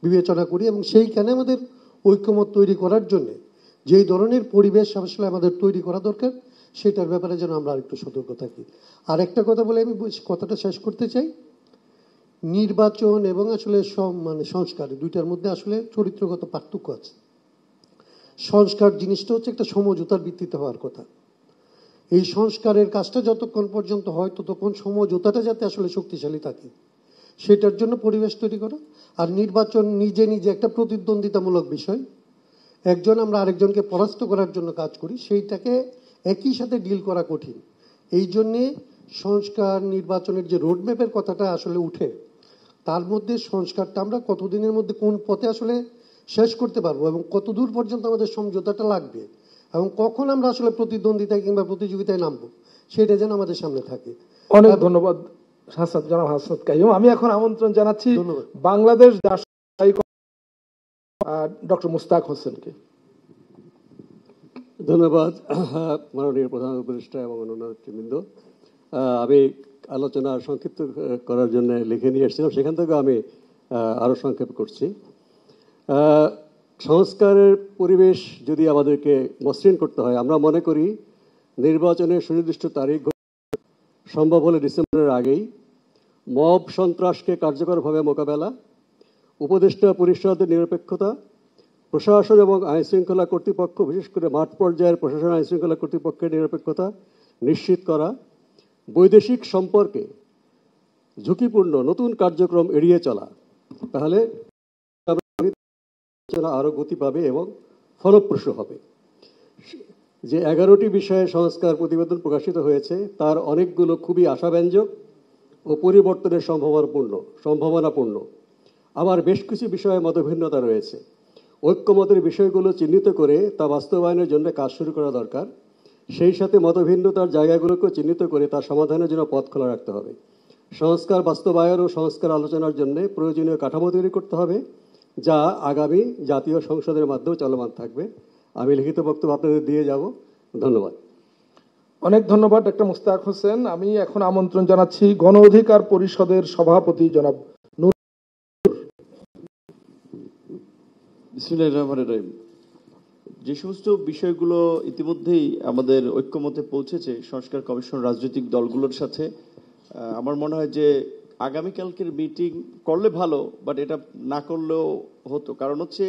বিবেচনা করি, এবং সেইখানে আমাদের ঐক্যমত তৈরি করার জন্য যেই ধরনের পরিবেশ আসলে আমাদের তৈরি করা দরকার, সেটার ব্যাপারে যেন আমরা আরেকটু সতর্ক থাকি। আর একটা কথা বলে আমি কথাটা শেষ করতে চাই, নির্বাচন এবং আসলে সংস্কার দুইটার মধ্যে আসলে চরিত্রগত পার্থক্য আছে। সংস্কার জিনিসটা হচ্ছে একটা সমঝোতার ভিত্তিতে হওয়ার কথা। এই সংস্কারের কাজটা যতক্ষণ পর্যন্ত হয় ততক্ষণ সমঝোতাটা যাতে আসলে শক্তিশালী থাকে, সেটার জন্য পরিবেশ তৈরি করা। আর নির্বাচন নিজে নিজে একটা প্রতিদ্বন্দ্বিতামূলক বিষয়, একজন আমরা আরেকজনকে পরাস্ত করার জন্য কাজ করি, সেইটাকে একই সাথে ডিল করা কঠিন। এই জন্যে সংস্কার নির্বাচনের যে রোডম্যাপের কথাটা আসলে উঠে, তার মধ্যে সংস্কারটা আমরা কতদিনের মধ্যে কোন পথে আসলে শেষ করতে পারবো এবং কত দূর পর্যন্ত আমাদের সমঝোতাটা লাগবে এবং কখন আমরা আসলে প্রতিদ্বন্দ্বিতায় কিংবা প্রতিযোগিতায় নামবো, সেটা যেন আমাদের সামনে থাকে। অনেক ধন্যবাদ জনাব হাসনাত কাইয়ুম। আমি এখন আমন্ত্রণ জানাচ্ছি বাংলাদেশ ডক্টর মুস্তাক হোসেনকে। ধন্যবাদ মাননীয় প্রধান উপদেষ্টা এবং অন্যান্য নেতৃবৃন্দ। আমি আলোচনা সংক্ষিপ্ত করার জন্য লিখে নিয়ে এসেছিলাম, সেখান থেকে আমি আরও সংক্ষেপ করছি। সংস্কারের পরিবেশ যদি আমাদেরকে মসৃণ করতে হয়, আমরা মনে করি নির্বাচনের সুনির্দিষ্ট তারিখ সম্ভব হলে ডিসেম্বরের আগেই মব সন্ত্রাসকে কার্যকরভাবে মোকাবেলা, উপদেষ্টা পরিষদের নিরপেক্ষতা, প্রশাসন এবং আইনশৃঙ্খলা কর্তৃপক্ষ, বিশেষ করে মাঠ পর্যায়ের প্রশাসন আইনশৃঙ্খলা কর্তৃপক্ষের নিরপেক্ষতা নিশ্চিত করা, বৈদেশিক সম্পর্কে ঝুঁকিপূর্ণ নতুন কার্যক্রম এড়িয়ে চলা, তাহলে আরও গতি পাবে এবং ফলপ্রসূ হবে। যে 11টি বিষয়ে সংস্কার প্রতিবেদন প্রকাশিত হয়েছে তার অনেকগুলো খুবই আশাব্যঞ্জক ও পরিবর্তনের সম্ভাবনাপূর্ণ। আবার বেশ কিছু বিষয়ে মতভিন্নতা রয়েছে। ঐক্যমতের বিষয়গুলো চিহ্নিত করে তা বাস্তবায়নের জন্য কাজ শুরু করা দরকার। সেই সাথে মতভিন্নতার জায়গাগুলোকে চিহ্নিত করে তার সমাধানের জন্য পথ খোলা রাখতে হবে। সংস্কার বাস্তবায়ন ও সংস্কার আলোচনার জন্য প্রয়োজনীয় কাঠামো তৈরি করতে হবে, যা আগামী জাতীয় সংসদের মাধ্যমে চলমান থাকবে। আমি লিখিত বক্তব্য আপনাদের দিয়ে যাব। ধন্যবাদ। অনেক ধন্যবাদ ডক্টর মুস্তাক হোসেন। আমি এখন আমন্ত্রণ জানাচ্ছি গণ অধিকার পরিষদের সভাপতি জনাব নূর। বিসমিল্লাহির রহমানির রহিম। যে সমস্ত বিষয়গুলো ইতিমধ্যেই আমাদের ঐক্যমতে পৌঁছেছে সংস্কার কমিশন রাজনৈতিক দলগুলোর সাথে, আমার মনে হয় যে আগামীকালকের মিটিং করলে ভালো, বাট এটা না করলেও হতো। কারণ হচ্ছে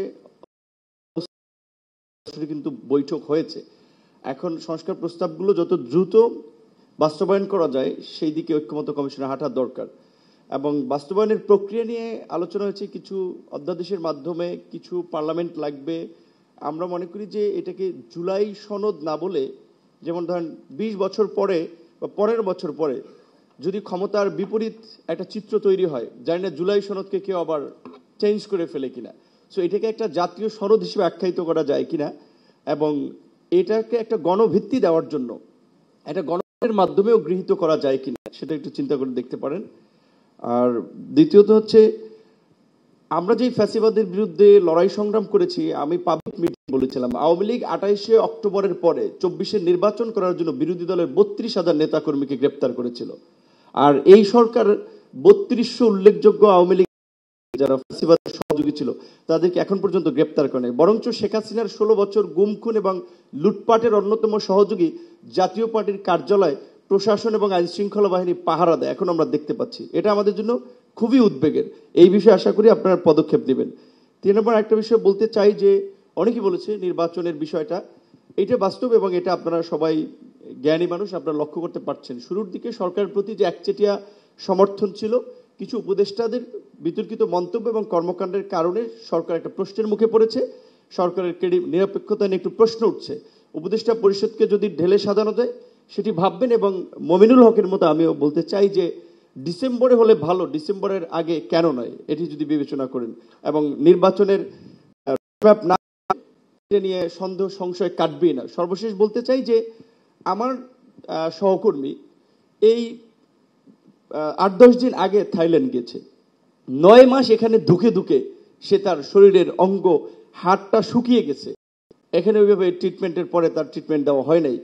কিন্তু বৈঠক হয়েছে, এখন সংস্কার প্রস্তাবগুলো যত দ্রুত বাস্তবায়ন করা যায় সেই দিকে ঐক্যমত্য কমিশনে হাঁটার দরকার। এবং বাস্তবায়নের প্রক্রিয়া নিয়ে আলোচনা হয়েছে, কিছু অধ্যাদেশের মাধ্যমে, কিছু পার্লামেন্ট লাগবে। আমরা মনে করি যে এটাকে জুলাই সনদ না বলে, যেমন ধরেন 20 বছর পরে বা পরের বছর পরে যদি ক্ষমতার বিপরীত একটা চিত্র তৈরি হয়, জানি না জুলাই সনদকে কেউ আবার চেঞ্জ করে ফেলে কিনা, সো এটাকে একটা জাতীয় সনদ হিসেবে আখ্যায়িত করা যায় কিনা এবং এটাকে একটা গণভিত্তি দেওয়ার জন্য একটা গণের মাধ্যমেও গৃহীত করা যায় কিনা সেটা একটু চিন্তা করে দেখতে পারেন। আর দ্বিতীয়ত হচ্ছে, আমরা যেই ফ্যাসিবাদের বিরুদ্ধে লড়াই সংগ্রাম করেছি, আমি পাবলিক মিটিং বলেছিলাম, আওয়ামী লীগ 28শে অক্টোবরের পরে 24-এ নির্বাচন করার জন্য বিরোধী দলের 32,000 নেতাকর্মীকে গ্রেপ্তার করেছিল। আর এই সরকার 3200 উল্লেখযোগ্য আওয়ামী লীগ যারা ফ্যাসিবাদের সহযোগী ছিল তাদেরকে এখন পর্যন্ত গ্রেপ্তার করে নাই, বরঞ্চ শেখ হাসিনার 16 বছর গুম খুন এবং লুটপাটের অন্যতম সহযোগী জাতীয় পার্টির কার্যালয় প্রশাসন এবং আইন শৃঙ্খলা বাহিনী পাহারা দেয়, এখন আমরা দেখতে পাচ্ছি। এটা আমাদের জন্য খুবই উদ্বেগের। এই বিষয়ে আশা করি আপনারা পদক্ষেপ নেবেন। 3 নম্বর একটা বিষয় বলতে চাই যে অনেকেই বলেছে নির্বাচনের বিষয়টা, এটা বাস্তব এবং এটা আপনারা সবাই জ্ঞানী মানুষ, আপনারা লক্ষ্য করতে পারছেন। শুরুর দিকে সরকারের প্রতি যে একচেটিয়া সমর্থন ছিল, কিছু উপদেষ্টাদের বিতর্কিত মন্তব্য এবং কর্মকাণ্ডের কারণে সরকার একটা প্রশ্নের মুখে পড়েছে, সরকারের নিরপেক্ষতা নিয়ে একটু প্রশ্ন উঠছে। উপদেষ্টা পরিষদকে যদি ঢেলে সাজানো যায় সেটি ভাববেন। এবং মমিনুল হকের মতো আমিও বলতে চাই যে ডিসেম্বরে হলে ভালো, ডিসেম্বরের আগে কেন নয়, এটি যদি বিবেচনা করেন এবং নির্বাচনের না নিয়ে সন্দেহ সংশয় কাটবেই না। সর্বশেষ বলতে চাই যে আমার সহকর্মী এই 8-10 দিন আগে থাইল্যান্ড গেছে, 9 মাস এখানে ধুকে ধুকে সে তার শরীরের অঙ্গ হাড়টা শুকিয়ে গেছে, এখানে ওইভাবে ট্রিটমেন্টের পরে তার ট্রিটমেন্ট দেওয়া হয় নাই,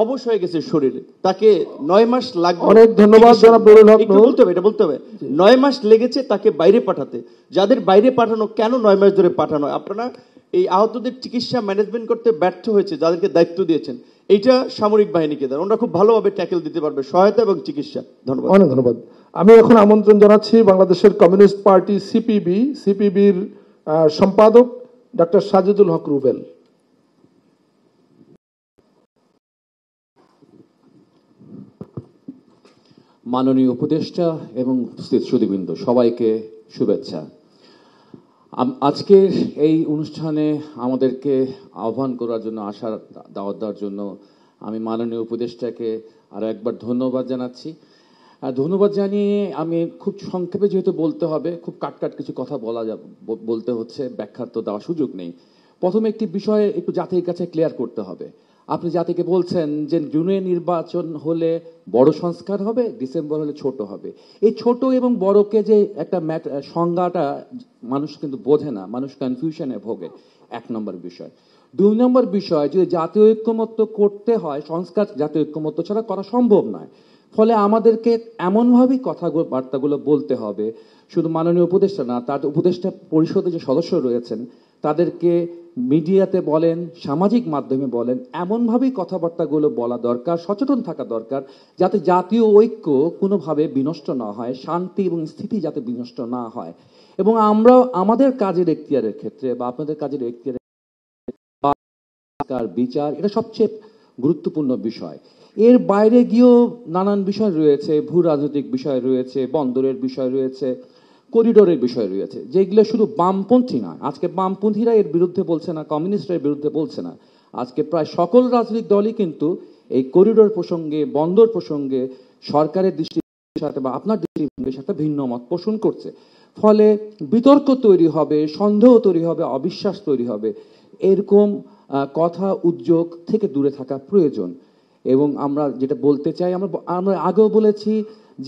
অবশ হয়ে গেছে শরীরে, তাকে 9 মাস লাগবে। অনেক ধন্যবাদ জনাব নুরুল হক। এটা বলতে হবে 9 মাস লেগেছে তাকে বাইরে পাঠাতে। যাদের বাইরে পাঠানো, কেন 9 মাস ধরে পাঠানো? আপনারা এই আহতদের চিকিৎসা ম্যানেজমেন্ট করতে ব্যর্থ হয়েছে, যাদেরকে দায়িত্ব দিয়েছেন, এইটা সামরিক বাহিনীকে দেন, ওরা খুব ভালোভাবে ট্যাকেল দিতে পারবে, সহায়তা এবং চিকিৎসা। ধন্যবাদ। অনেক ধন্যবাদ। আমি এখন আমন্ত্রণ জানাচ্ছি বাংলাদেশের কমিউনিস্ট পার্টি সিপিবির সম্পাদক ডক্টর সাজিদুল হক রুবেল। মাননীয় উপদেষ্টা এবং উপস্থিত সুধীবৃন্দ, সবাইকে শুভেচ্ছা। আজকের এই অনুষ্ঠানে আমাদেরকে আহ্বান করার জন্য, আসার দাওয়াত দেওয়ার জন্য আমি মাননীয় উপদেষ্টাকে আরো একবার ধন্যবাদ জানাচ্ছি। ধন্যবাদ জানিয়ে আমি খুব সংক্ষেপে, যেহেতু বলতে হবে, খুব কাটকাট কিছু কথা বলতে হচ্ছে, ব্যাখ্যার তো দেওয়ার সুযোগ নেই। প্রথমে একটি বিষয় একটু জাতির কাছে ক্লিয়ার করতে হবে। আপনি জাতিকে বলছেন যে জুনে নির্বাচন হলে বড় সংস্কার হবে, ডিসেম্বর হলে ছোট হবে। এই ছোট এবং বড়কে যে একটা সংজ্ঞাটা মানুষ কিন্তু বোঝে না, মানুষ কনফিউশনে ভোগে, 1 নম্বর বিষয়। 2 নম্বর বিষয়, যদি জাতীয় ঐক্যমত্য করতে হয়, সংস্কার জাতীয় ঐক্যমত্য ছাড়া করা সম্ভব নয়। ফলে আমাদেরকে এমনভাবেই বার্তাগুলো বলতে হবে, শুধু মাননীয় উপদেষ্টা না, তার উপদেষ্টা পরিষদে যে সদস্য রয়েছেন তাদেরকে মিডিয়াতে বলেন, সামাজিক মাধ্যমে বলেন, এমনভাবেই কথাবার্তাগুলো বলা দরকার, সচেতন থাকা দরকার, যাতে জাতীয় ঐক্য কোনোভাবে বিনষ্ট না হয়, শান্তি এবং স্থিতি যাতে বিনষ্ট না হয়। এবং আমরা আমাদের কাজের এখতিয়ারের ক্ষেত্রে বা আপনাদের কাজের এখতিয়ারের বিচার, এটা সবচেয়ে গুরুত্বপূর্ণ বিষয়। এর বাইরে গিয়েও নানান বিষয় রয়েছে, ভূ রাজনৈতিক বিষয় রয়েছে, বন্দরের বিষয় রয়েছে, করিডোরের বিষয় রয়েছে, যেগুলো শুধু বামপন্থী নয়। আজকে বামপন্থীরা এর বিরুদ্ধে বলছে না, কমিউনিস্টরা এর বিরুদ্ধে বলছে না, আজকে প্রায় সকল রাজনৈতিক দলই কিন্তু এই করিডোর প্রসঙ্গে, বন্দর প্রসঙ্গে সরকারের দৃষ্টির সাথে বা আপনার দৃষ্টিভঙ্গির সাথে ভিন্ন মত পোষণ করছে। ফলে বিতর্ক তৈরি হবে, সন্দেহ তৈরি হবে, অবিশ্বাস তৈরি হবে। এরকম কথা উদ্যোগ থেকে দূরে থাকা প্রয়োজন। এবং আমরা যেটা বলতে চাই, আমরা আগেও বলেছি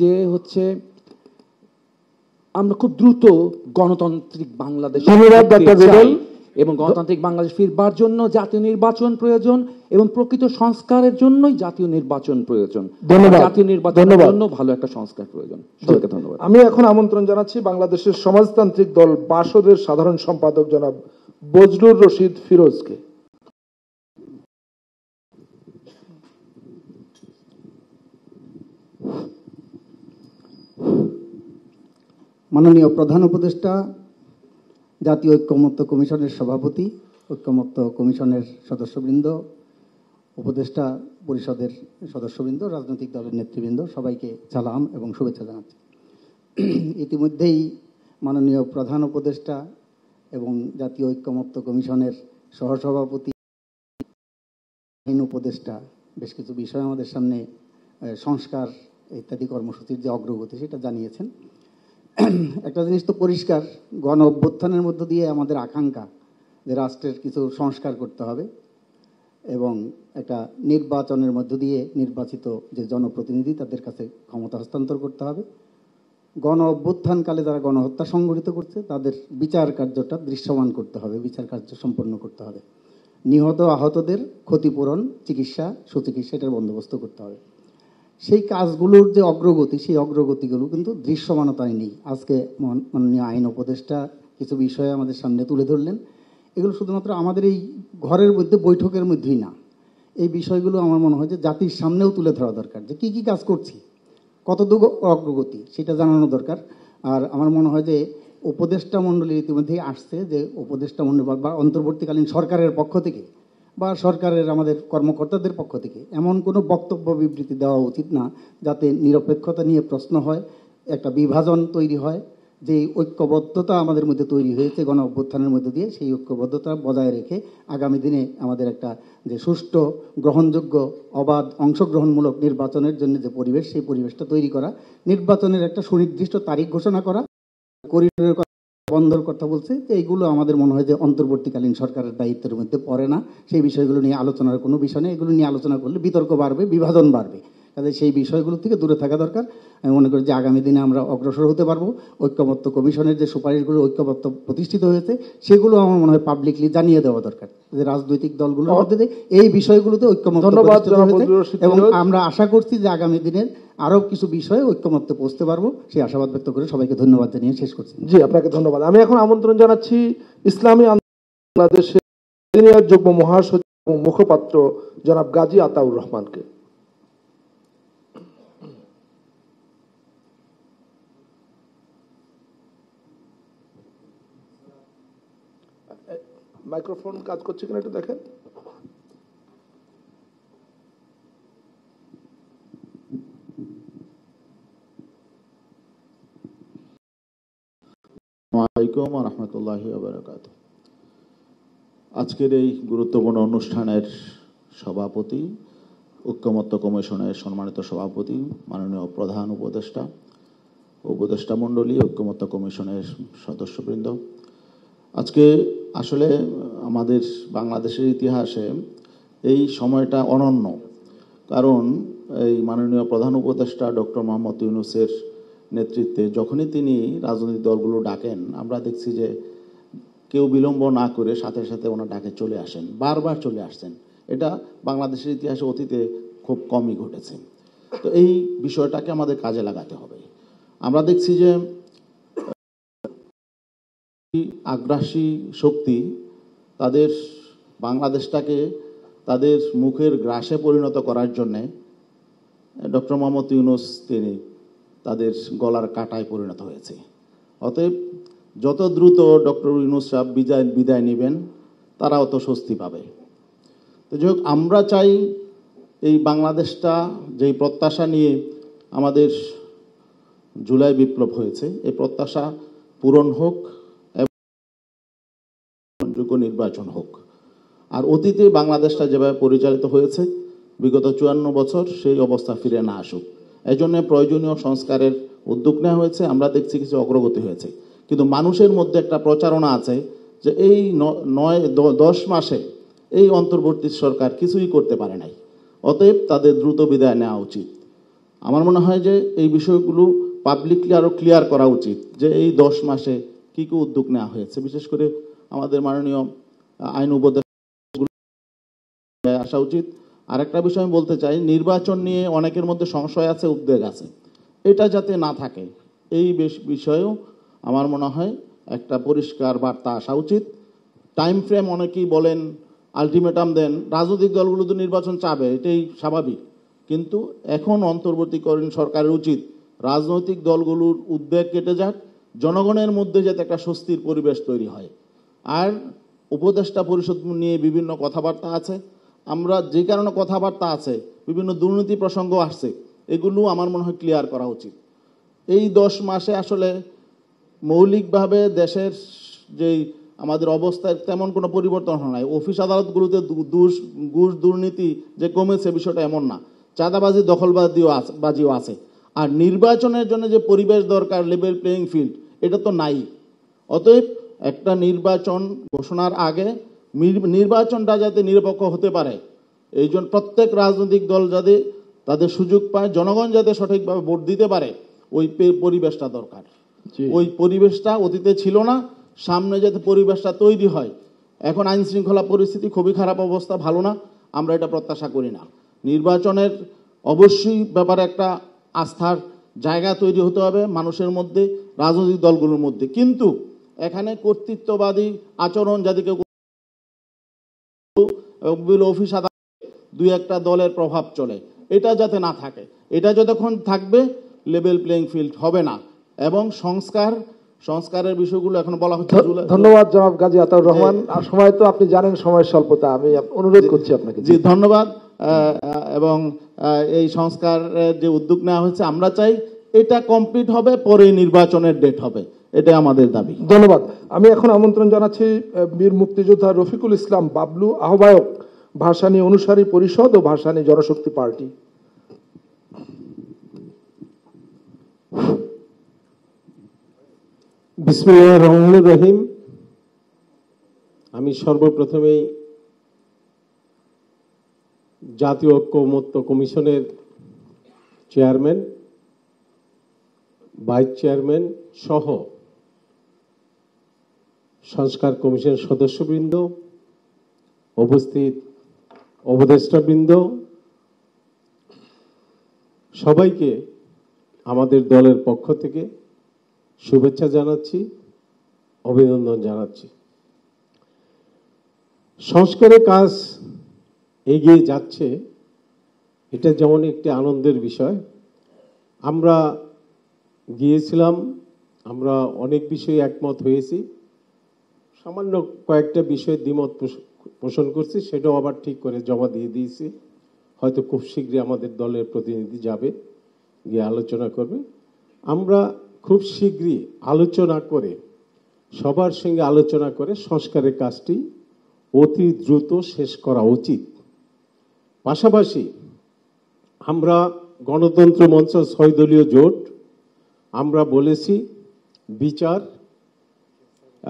যে হচ্ছে আমরা খুব দ্রুত গণতান্ত্রিক বাংলাদেশ এবং গণতান্ত্রিক বাংলাদেশ ফিরবার জন্য জাতীয় নির্বাচন প্রয়োজন এবং প্রকৃত সংস্কারের জন্যই জাতীয় নির্বাচন প্রয়োজন। জাতীয় নির্বাচনের জন্য ভালো একটা সংস্কার প্রয়োজন। সবাইকে ধন্যবাদ। আমি এখন আমন্ত্রণ জানাচ্ছি বাংলাদেশের সমাজতান্ত্রিক দল বাসদের সাধারণ সম্পাদক জনাব বজলুর রশিদ ফিরোজকে। মাননীয় প্রধান উপদেষ্টা, জাতীয় ঐক্যমত্য কমিশনের সভাপতি, ঐক্যমত্য কমিশনের সদস্যবৃন্দ, উপদেষ্টা পরিষদের সদস্যবৃন্দ, রাজনৈতিক দলের নেতৃবৃন্দ, সবাইকে সালাম এবং শুভেচ্ছা জানাচ্ছি। ইতিমধ্যেই মাননীয় প্রধান উপদেষ্টা এবং জাতীয় ঐক্যমত্য কমিশনের সহসভাপতি, আইন উপদেষ্টা বেশ কিছু বিষয় আমাদের সামনে সংস্কার ইত্যাদি কর্মসূচির যে অগ্রগতি সেটা জানিয়েছেন। একটা জিনিস তো পরিষ্কার, গণ অভ্যুত্থানের মধ্য দিয়ে আমাদের আকাঙ্ক্ষা যে রাষ্ট্রের কিছু সংস্কার করতে হবে এবং একটা নির্বাচনের মধ্য দিয়ে নির্বাচিত যে জনপ্রতিনিধি তাদের কাছে ক্ষমতা হস্তান্তর করতে হবে। গণ অভ্যুত্থানকালে যারা গণহত্যা সংঘটিত করছে তাদের বিচার কার্যটা দৃশ্যমান করতে হবে, বিচার কার্য সম্পন্ন করতে হবে। নিহত আহতদের ক্ষতিপূরণ, চিকিৎসা, সুচিকিৎসা, এটার বন্দোবস্ত করতে হবে। সেই কাজগুলোর যে অগ্রগতি, সেই অগ্রগতিগুলো কিন্তু দৃশ্যমানতায় নেই। আজকে মাননীয় আইন উপদেষ্টা কিছু বিষয় আমাদের সামনে তুলে ধরলেন। এগুলো শুধুমাত্র আমাদের এই ঘরের মধ্যে বৈঠকের মধ্যেই না, এই বিষয়গুলো আমার মনে হয় যে জাতির সামনেও তুলে ধরা দরকার, যে কী কী কাজ করছি, কতটুকু অগ্রগতি, সেটা জানানো দরকার। আর আমার মনে হয় যে উপদেষ্টা মণ্ডলী ইতিমধ্যেই আসছে, যে উপদেষ্টা মণ্ডলী বা অন্তর্বর্তীকালীন সরকারের পক্ষ থেকে বা সরকারের আমাদের কর্মকর্তাদের পক্ষ থেকে এমন কোনো বক্তব্য বিবৃতি দেওয়া উচিত না যাতে নিরপেক্ষতা নিয়ে প্রশ্ন হয়, একটা বিভাজন তৈরি হয়। যে ঐক্যবদ্ধতা আমাদের মধ্যে তৈরি হয়েছে গণ অভ্যুত্থানের মধ্যে দিয়ে, সেই ঐক্যবদ্ধতা বজায় রেখে আগামী দিনে আমাদের একটা যে সুষ্ঠু, গ্রহণযোগ্য, অবাধ, অংশগ্রহণমূলক নির্বাচনের জন্য যে পরিবেশ, সেই পরিবেশটা তৈরি করা, নির্বাচনের একটা সুনির্দিষ্ট তারিখ ঘোষণা করা, করিডোরের কথা, বন্ধর কথা বলছে, এইগুলো আমাদের মনে হয় যে অন্তর্বর্তীকালীন সরকারের দায়িত্বের মধ্যে পড়ে না। সেই বিষয়গুলো নিয়ে আলোচনার কোনো বিষয় নেই। এগুলো নিয়ে আলোচনা করলে বিতর্ক বাড়বে, বিভাজন বাড়বে। কাজে সেই বিষয়গুলো থেকে দূরে থাকা দরকার। আমি মনে করি যে আগামী দিনে আমরা অগ্রসর হতে পারবো। ঐক্যমত্য কমিশনের যে সুপারিশগুলো ঐক্যমত্য প্রতিষ্ঠিত হয়েছে, সেগুলো আমার মনে হয় পাবলিকলি জানিয়ে দেওয়া দরকার, যে রাজনৈতিক দলগুলোর মধ্যে এই বিষয়গুলোতে ঐক্যমত্য প্রতিষ্ঠিত হয়েছে। এবং আমরা আশা করছি যে আগামী দিনের আরও কিছু বিষয়ে ঐক্যমত্যে পৌঁছতে পারবো, সেই আশাবাদ ব্যক্ত করে সবাইকে ধন্যবাদ জানিয়ে শেষ করছি। জি, আপনাকে ধন্যবাদ। আমি এখন আমন্ত্রণ জানাচ্ছি ইসলামী আন্দোলন বাংলাদেশের সিনিয়র যুগ্ম মহাসচিব এবং মুখপাত্র জনাব গাজী আতাউর রহমানকে। মাইক্রোফোন কাজ করছে কিনা একটু দেখেন। আসসালামু আলাইকুম ওয়া রাহমাতুল্লাহি ওয়া বারাকাতুহু। আজকের এই গুরুত্বপূর্ণ অনুষ্ঠানের সভাপতি, ঐক্যমত্য কমিশনের সম্মানিত সভাপতি, মাননীয় প্রধান উপদেষ্টা, উপদেষ্টা মণ্ডলী, ঐক্যমত্য কমিশনের সদস্যবৃন্দ, আজকে আসলে আমাদের বাংলাদেশের ইতিহাসে এই সময়টা অনন্য। কারণ এই মাননীয় প্রধান উপদেষ্টা ডক্টর মোহাম্মদ ইউনূসের নেতৃত্বে যখনই তিনি রাজনৈতিক দলগুলো ডাকেন, আমরা দেখছি যে কেউ বিলম্ব না করে সাথে সাথে ওনার ডাকে চলে আসেন, বারবার চলে আসছেন। এটা বাংলাদেশের ইতিহাসে অতীতে খুব কমই ঘটেছে। তো এই বিষয়টাকে আমাদের কাজে লাগাতে হবে। আমরা দেখছি যে আগ্রাসী শক্তি তাদের বাংলাদেশটাকে তাদের মুখের গ্রাসে পরিণত করার জন্যে ডক্টর মোহাম্মদ ইউনূস তিনি তাদের গলার কাটায় পরিণত হয়েছে। অতএব যত দ্রুত ডক্টর ইউনূস সাহেব বিদায় নেবেন, তারা অত স্বস্তি পাবে। তো যাই হোক, আমরা চাই এই বাংলাদেশটা যেই প্রত্যাশা নিয়ে আমাদের জুলাই বিপ্লব হয়েছে, এই প্রত্যাশা পূরণ হোক এবং যোগ্য নির্বাচন হোক। আর অতীতে বাংলাদেশটা যেভাবে পরিচালিত হয়েছে বিগত 54 বছর, সেই অবস্থা ফিরে না আসুক। এই জন্য প্রয়োজনীয় সংস্কারের উদ্যোগ নেওয়া হয়েছে। আমরা দেখছি কিছু অগ্রগতি হয়েছে, কিন্তু মানুষের মধ্যে একটা প্রচারণা আছে যে এই 9-10 মাসে এই অন্তর্বর্তী সরকার কিছুই করতে পারে নাই, অতএব তাদের দ্রুত বিদায় নেওয়া উচিত। আমার মনে হয় যে এই বিষয়গুলো পাবলিকলি আরও ক্লিয়ার করা উচিত যে এই 10 মাসে কী কী উদ্যোগ নেওয়া হয়েছে। বিশেষ করে আমাদের মাননীয় আইন উপদেষ্টাগুলো আসা উচিত। আরেকটা বিষয় আমি বলতে চাই, নির্বাচন নিয়ে অনেকের মধ্যে সংশয় আছে, উদ্বেগ আছে, এটা যাতে না থাকে এই বিষয়েও আমার মনে হয় একটা পরিষ্কার বার্তা আসা উচিত। টাইম ফ্রেম অনেকেই বলেন, আলটিমেটাম দেন, রাজনৈতিক দলগুলো তো নির্বাচন চাবে, এটাই স্বাভাবিক। কিন্তু এখন অন্তর্বর্তীকালীন সরকারের উচিত রাজনৈতিক দলগুলোর উদ্বেগ কেটে যাক, জনগণের মধ্যে যাতে একটা স্বস্তির পরিবেশ তৈরি হয়। আর উপদেষ্টা পরিষদ নিয়ে বিভিন্ন কথাবার্তা আছে, আমরা যে কারণে কথাবার্তা আছে, বিভিন্ন দুর্নীতি প্রসঙ্গ আসছে, এগুলো আমার মনে হয় ক্লিয়ার করা উচিত। এই 10 মাসে আসলে মৌলিকভাবে দেশের যেই আমাদের অবস্থায় তেমন কোনো পরিবর্তন হয় নাই। অফিস আদালতগুলোতে ঘুষ দুর্নীতি যে কমেছে বিষয়টা এমন না, চাঁদাবাজি দখলবাজিও আছে। আর নির্বাচনের জন্য যে পরিবেশ দরকার, লেভেল প্লেয়িং ফিল্ড, এটা তো নাই। অতএব একটা নির্বাচন ঘোষণার আগে নির্বাচনটা যাতে নিরপেক্ষ হতে পারে, এই জন্য প্রত্যেক রাজনৈতিক দল যাতে তাদের সুযোগ পায়, জনগণ যাতে সঠিকভাবে ভোট দিতে পারে, ওই পরিবেশটা দরকার। ওই পরিবেশটা অতীতে ছিল না, সামনে যাতে পরিবেশটা তৈরি হয়। এখন আইন শৃঙ্খলা পরিস্থিতি খুবই খারাপ অবস্থা, ভালো না, আমরা এটা প্রত্যাশা করি না। নির্বাচনের অবশ্যই ব্যাপারে একটা আস্থার জায়গা তৈরি হতে হবে মানুষের মধ্যে, রাজনৈতিক দলগুলোর মধ্যে। কিন্তু এখানে কর্তৃত্ববাদী আচরণ যাতে কেউ অফিস দুই একটা দলের প্রভাব চলে, এটা যাতে না থাকে। এটা যতক্ষণ থাকবে লেভেল প্লেইং ফিল্ড হবে না। এবং সংস্কারের বিষয়গুলো এখন বলা হচ্ছে। ধন্যবাদ জনাব গাজী আতাউর রহমান। আর সময় তো আপনি জানেন সময়ের স্বল্পতা, আমি অনুরোধ করছি আপনাকে। জি ধন্যবাদ। এবং এই সংস্কারের যে উদ্যোগ নেওয়া হয়েছে আমরা চাই এটা কমপ্লিট হবে, পরে নির্বাচনের ডেট হবে, এটাই আমাদের দাবি। ধন্যবাদ। আমি এখন আমন্ত্রণ জানাচ্ছি বীর মুক্তিযোদ্ধা রফিকুল ইসলাম বাবলু, আহ্বায়ক ভাসানী অনুসারী পরিষদ ও ভাসানী জনশক্তি পার্টি। বিসমিল্লাহির রহমানির রহিম। আমি সর্বপ্রথমেই জাতীয় ঐক্যমত্য কমিশনের চেয়ারম্যান, ভাইস চেয়ারম্যান সহ সংস্কার কমিশনের সদস্যবৃন্দ, উপস্থিত উপদেষ্টাবৃন্দ, সবাইকে আমাদের দলের পক্ষ থেকে শুভেচ্ছা জানাচ্ছি, অভিনন্দন জানাচ্ছি। সংস্কারের কাজ এগিয়ে যাচ্ছে, এটা যেমন একটি আনন্দের বিষয়। আমরা গিয়েছিলাম, আমরা অনেক বিষয়ে একমত হয়েছি, সামান্য কয়েকটা বিষয়ে দ্বিমত পোষণ করছি, সেটাও আবার ঠিক করে জমা দিয়ে দিয়েছি। হয়তো খুব শীঘ্রই আমাদের দলের প্রতিনিধি যাবে, গিয়ে আলোচনা করবে। আমরা খুব শীঘ্রই আলোচনা করে, সবার সঙ্গে আলোচনা করে সংস্কারের কাজটি অতি দ্রুত শেষ করা উচিত। পাশাপাশি আমরা গণতন্ত্র মঞ্চ 6 দলীয় জোট আমরা বলেছি বিচার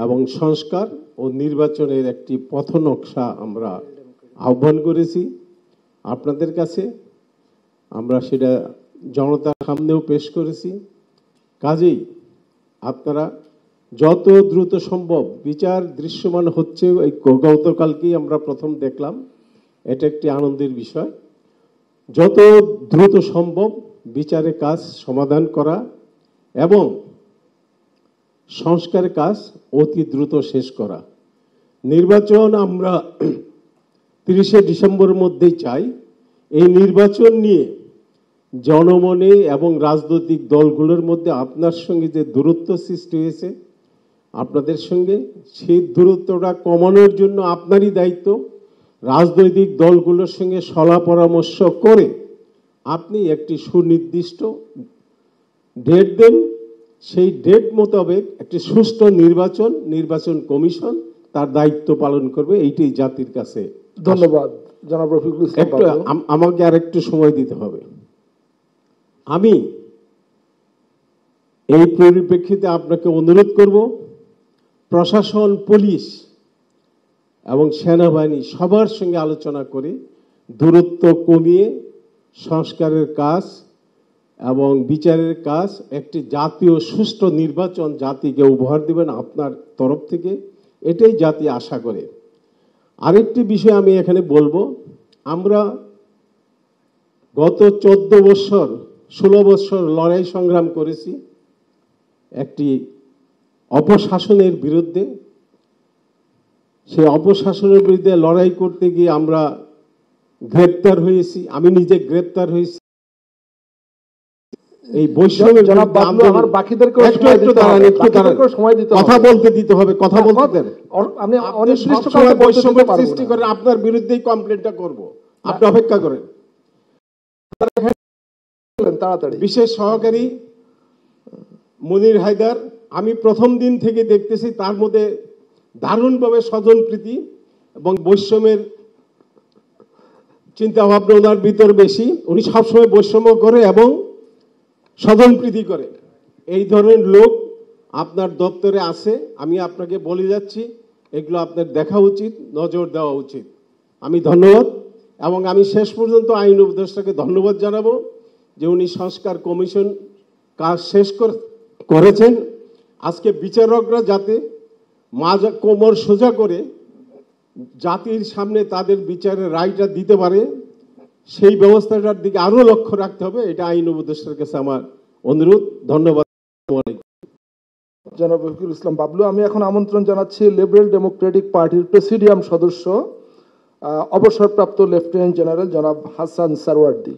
এবং সংস্কার ও নির্বাচনের একটি পথনকশা আমরা আহ্বান করেছি আপনাদের কাছে। আমরা সেটা জনতার সামনেও পেশ করেছি। কাজেই আপনারা যত দ্রুত সম্ভব, বিচার দৃশ্যমান হচ্ছে, এই গতকালকেই আমরা প্রথম দেখলাম, এটা একটি আনন্দের বিষয়। যত দ্রুত সম্ভব বিচারের কাজ সমাধান করা এবং সংস্কারের কাজ অতি দ্রুত শেষ করা। নির্বাচন আমরা 30শে ডিসেম্বরের মধ্যেই চাই। এই নির্বাচন নিয়ে জনমনে এবং রাজনৈতিক দলগুলোর মধ্যে আপনার সঙ্গে যে দূরত্ব সৃষ্টি হয়েছে, আপনাদের সঙ্গে সেই দূরত্বটা কমানোর জন্য আপনারই দায়িত্ব। রাজনৈতিক দলগুলোর সঙ্গে সলা পরামর্শ করে আপনি একটি সুনির্দিষ্ট ডেট দেন, সেই ডেট মোতাবেক একটি সুষ্ঠু নির্বাচন কমিশন তার দায়িত্ব পালন করবে। এইটাই জাতির কাছে। ধন্যবাদ জনাব রফিকুল ইসলাম। আমাকে আরেকটু সময় দিতে হবে। আমি এই পরিপ্রেক্ষিতে আপনাকে অনুরোধ করব, প্রশাসন, পুলিশ এবং সেনাবাহিনী সবার সঙ্গে আলোচনা করে দূরত্ব কমিয়ে সংস্কারের কাজ এবং বিচারের কাজ, একটি জাতীয় সুষ্ঠু নির্বাচন জাতিকে উপহার দিবেন আপনার তরফ থেকে, এটাই জাতি আশা করে। আরেকটি বিষয় আমি এখানে বলবো, আমরা গত 14 বছর 16 বছর লড়াই সংগ্রাম করেছি একটি অপশাসনের বিরুদ্ধে। সেই অপশাসনের বিরুদ্ধে লড়াই করতে গিয়ে আমরা গ্রেপ্তার হয়েছি, আমি নিজে গ্রেপ্তার হয়েছি। এই বৈষম্যের কথা বলতে দিতে হবে, কথা বলতে দেন। বৈষম্যের সৃষ্টি করেন, আপনার বিরুদ্ধেই কমপ্লেনটা করব, আপনি অপেক্ষা করেন। বিশেষ সহকারী মুনির হায়দার, আমি প্রথম দিন থেকে দেখতেছি তার মধ্যে দারুণভাবে স্বজনপ্রীতি এবং বৈষম্যের চিন্তা ভাবনা ওনার ভিতর বেশি। উনি সবসময় বৈষম্য করে এবং স্বজনপ্রীতি করে। এই ধরনের লোক আপনার দপ্তরে আছে, আমি আপনাকে বলে যাচ্ছি, এগুলো আপনার দেখা উচিত, নজর দেওয়া উচিত। আমি ধন্যবাদ। এবং আমি শেষ পর্যন্ত আইন উপদেষ্টাকে ধন্যবাদ জানাবো যে উনি সংস্কার কমিশন কাজ শেষ করেছেন। আজকে বিচারকরা যাতে কোমর সোজা করে জাতির সামনে তাদের বিচারের রায়টা দিতে পারে, সেই ব্যবস্থাটার দিকে আরো লক্ষ্য রাখতে হবে, এটা আইন উপদেষ্টার কাছে আমার অনুরোধ। ধন্যবাদ। জনাব রফিকুল ইসলাম বাবলু, আমি এখন আমন্ত্রণ জানাচ্ছি লিবারেল ডেমোক্রেটিক পার্টির প্রেসিডিয়াম সদস্য অবসরপ্রাপ্ত লেফটেন্যান্ট জেনারেল জনাব হাসান সারওয়ার্দী।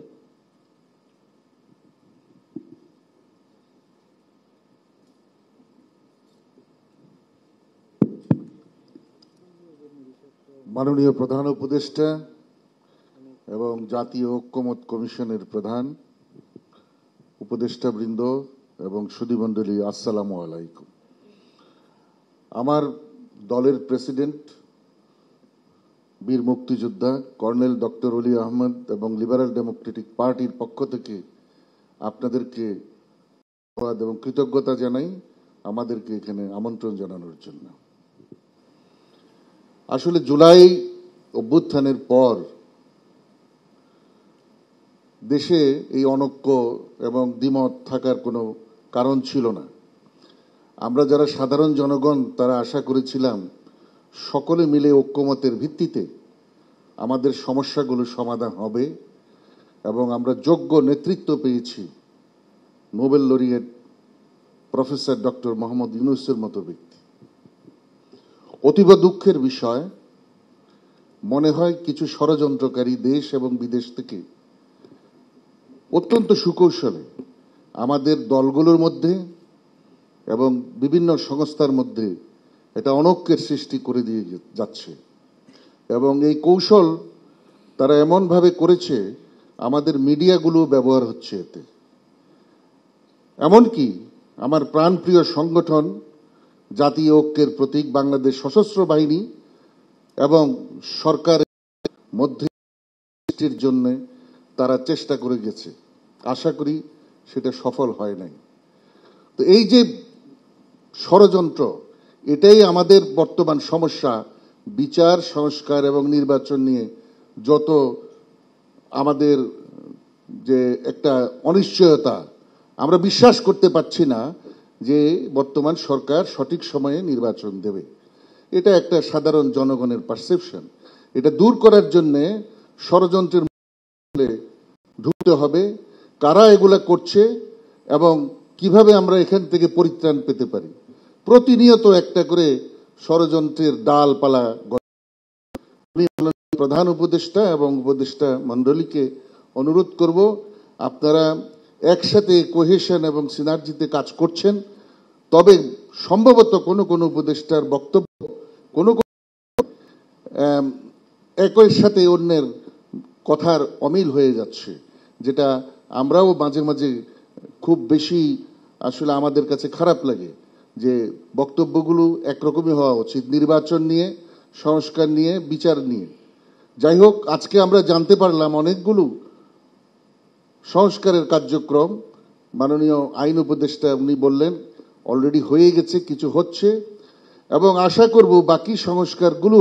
মাননীয় প্রধান উপদেষ্টা এবং জাতীয় ঐক্যমত কমিশনের প্রধান উপদেষ্টাবৃন্দ এবং সুধীমণ্ডলী, আসসালামু আলাইকুম। আমার দলের প্রেসিডেন্ট বীর মুক্তিযোদ্ধা কর্নেল ডক্টর অলি আহমদ এবং লিবারেল ডেমোক্রেটিক পার্টির পক্ষ থেকে আপনাদেরকে ধন্যবাদ এবং কৃতজ্ঞতা জানাই আমাদেরকে এখানে আমন্ত্রণ জানানোর জন্য। আসলে জুলাই অভ্যুত্থানের পর দেশে এই অনৈক্য এবং দ্বিমত থাকার কোনো কারণ ছিল না। আমরা যারা সাধারণ জনগণ তারা আশা করেছিলাম সকলে মিলে ঐক্যমতের ভিত্তিতে আমাদের সমস্যাগুলো সমাধান হবে এবং আমরা যোগ্য নেতৃত্ব পেয়েছি Nobel laureate professor doctor Mohammad ইউনূসের মতো ব্যক্তি। অতীব দুঃখের বিষয়, মনে হয় কিছু ষড়যন্ত্রকারী দেশ এবং বিদেশ থেকে অত্যন্ত সুকৌশলে আমাদের দলগুলোর মধ্যে এবং বিভিন্ন সংস্থার মধ্যে এটা অনৈক্যের সৃষ্টি করে দিয়ে যাচ্ছে এবং এই কৌশল তারা এমনভাবে করেছে আমাদের মিডিয়াগুলো ব্যবহার হচ্ছে এতে। এমনকি আমার প্রাণপ্রিয় সংগঠন জাতীয় ঐক্যের প্রতীক বাংলাদেশ সশস্ত্র বাহিনী এবং সরকারের মধ্যে জন্য তারা চেষ্টা করে গেছে, আশা করি সেটা সফল হয় নাই। তো এই যে ষড়যন্ত্র, এটাই আমাদের বর্তমান সমস্যা। বিচার সংস্কার এবং নির্বাচন নিয়ে যত আমাদের যে একটা অনিশ্চয়তা, আমরা বিশ্বাস করতে পারছি না যে বর্তমান সরকার সঠিক সময়ে নির্বাচন দেবে। এটা একটা সাধারণ জনগণের পারসেপশন। এটা দূর করার জন্য ষড়যন্ত্রের মূলে ঢুকতে হবে, কারা এগুলা করছে এবং কিভাবে আমরা এখান থেকে পরিত্রাণ পেতে পারি। প্রতিনিয়ত একটা করে ষড়যন্ত্রের ডালপালা। প্রধান উপদেষ্টা এবং উপদেষ্টা মণ্ডলীকে অনুরোধ করব, আপনারা একসাথে কোহেশন এবং সিনার্জিতে কাজ করছেন, তবে সম্ভবত কোনো কোনো উপদেষ্টার বক্তব্য কোনো একই সাথে অন্যের কথার অমিল হয়ে যাচ্ছে, যেটা আমরাও মাঝে মাঝে খুব বেশি আসলে আমাদের কাছে খারাপ লাগে যে বক্তব্যগুলো একরকমই হওয়া উচিত নির্বাচন নিয়ে, সংস্কার নিয়ে, বিচার নিয়ে। যাই হোক, আজকে আমরা জানতে পারলাম অনেকগুলো সংস্কারের কার্যক্রম মাননীয় আইন উপদেষ্টা উনি বললেন অলরেডি হয়ে গেছে, কিছু হচ্ছে এবং আশা করব বাকি সংস্কারগুলো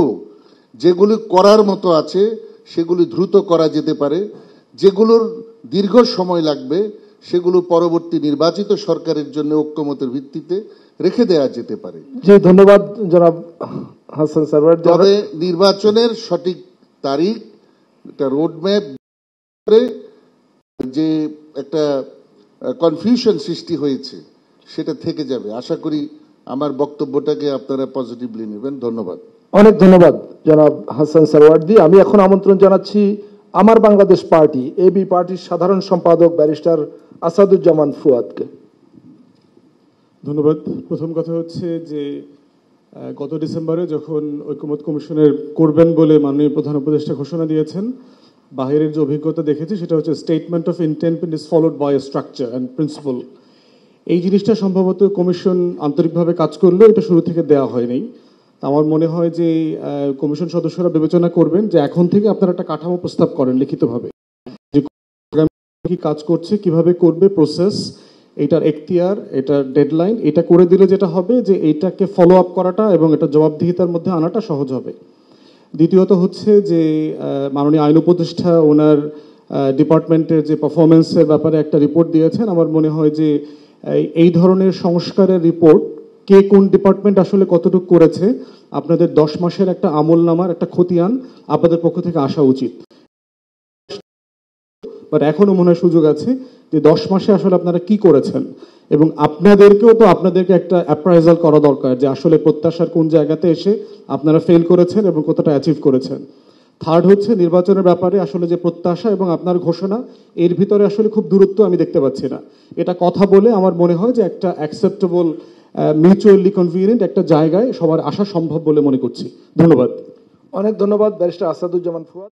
যেগুলি করার মতো আছে সেগুলি দ্রুত করা যেতে পারে, যেগুলোর দীর্ঘ সময় লাগবে সেগুলো পরবর্তী নির্বাচিত সরকারের জন্য ঐক্যমতের ভিত্তিতে রেখে দেওয়া যেতে পারে। জি, ধন্যবাদ জনাব হাসান সারওয়ার্দী। তবে নির্বাচনের সঠিক তারিখ, একটা রোডম্যাপ, যে একটা কনফিউশন সৃষ্টি হয়েছে সেটা থেকে যাবে। আশা করি আমার বক্তব্যটাকে আপনারা পজিটিভলি নেবেন। ধন্যবাদ। অনেক ধন্যবাদ জনাব হাসান সারওয়ার্দী। আমি এখন আমন্ত্রণ জানাচ্ছি আমার বাংলাদেশ পার্টি এবি পার্টির সাধারণ সম্পাদক ব্যারিস্টার আসাদুজ্জামান ফুয়াদকে। ধন্যবাদ। প্রথম কথা হচ্ছে যে গত ডিসেম্বরে যখন ঐক্যমত কমিশনের করবেন বলে মাননীয় প্রধান উপদেষ্টা ঘোষণা দিয়েছেন, বাহিরের যে অভিজ্ঞতা দেখেছি সেটা হচ্ছে statement of intent is followed by a structure and principle. এই জিনিসটা সম্ভবত কমিশন আন্তরিকভাবে কাজ করলেও এটা শুরু থেকে দেওয়া হয়নি। আমার মনে হয় যে কমিশন সদস্যরা বিবেচনা করবেন যে এখন থেকে আপনারা একটা কাঠামো প্রস্তাব করেন লিখিতভাবে, যে কি কাজ করছে, কিভাবে করবে, প্রসেস, এটার এখতিয়ার, এটার ডেডলাইন, এটা করে দিলে যেটা হবে যে এইটাকে ফলো আপ করাটা এবং এটা জবাবদিহিতার মধ্যে আনাটা সহজ হবে। দ্বিতীয়ত হচ্ছে যে মাননীয় আইন উপদেষ্টা ওনার ডিপার্টমেন্টের যে পারফরমেন্সের ব্যাপারে একটা রিপোর্ট দিয়েছেন। আমার মনে হয় যে এই ধরনের সংস্কারের রিপোর্ট কে কোন ডিপার্টমেন্ট আসলে কতটুকু করেছে, আপনাদের 10 মাসের একটা আমল নামার একটা খতিয়ান আপনাদের পক্ষ থেকে আসা উচিত। বাট এখনো মনে হয় সুযোগ আছে যে 10 মাসে আসলে আপনারা কি করেছেন, এবং আপনাদেরকেও তো আপনাদেরকে একটা অ্যাপ্রাইজাল করা দরকার যে আসলে প্রত্যাশার কোন জায়গাতে এসে আপনারা ফেল করেছেন এবং কতটা অ্যাচিভ করেছেন। থার্ড হচ্ছে নির্বাচনের ব্যাপারে আসলে যে প্রত্যাশা এবং আপনার ঘোষণা, এর ভিতরে আসলে খুব দূরত্ব আমি দেখতে পাচ্ছি না। এটা কথা বলে আমার মনে হয় যে একটা অ্যাকসেপ্টেবল মিউচুয়ালি কনভিনিয়েন্ট একটা জায়গায় সবার আসা সম্ভব বলে মনে করছি। ধন্যবাদ। অনেক ধন্যবাদ ব্যারিস্টার আসাদুজ্জামান ফুয়াদ।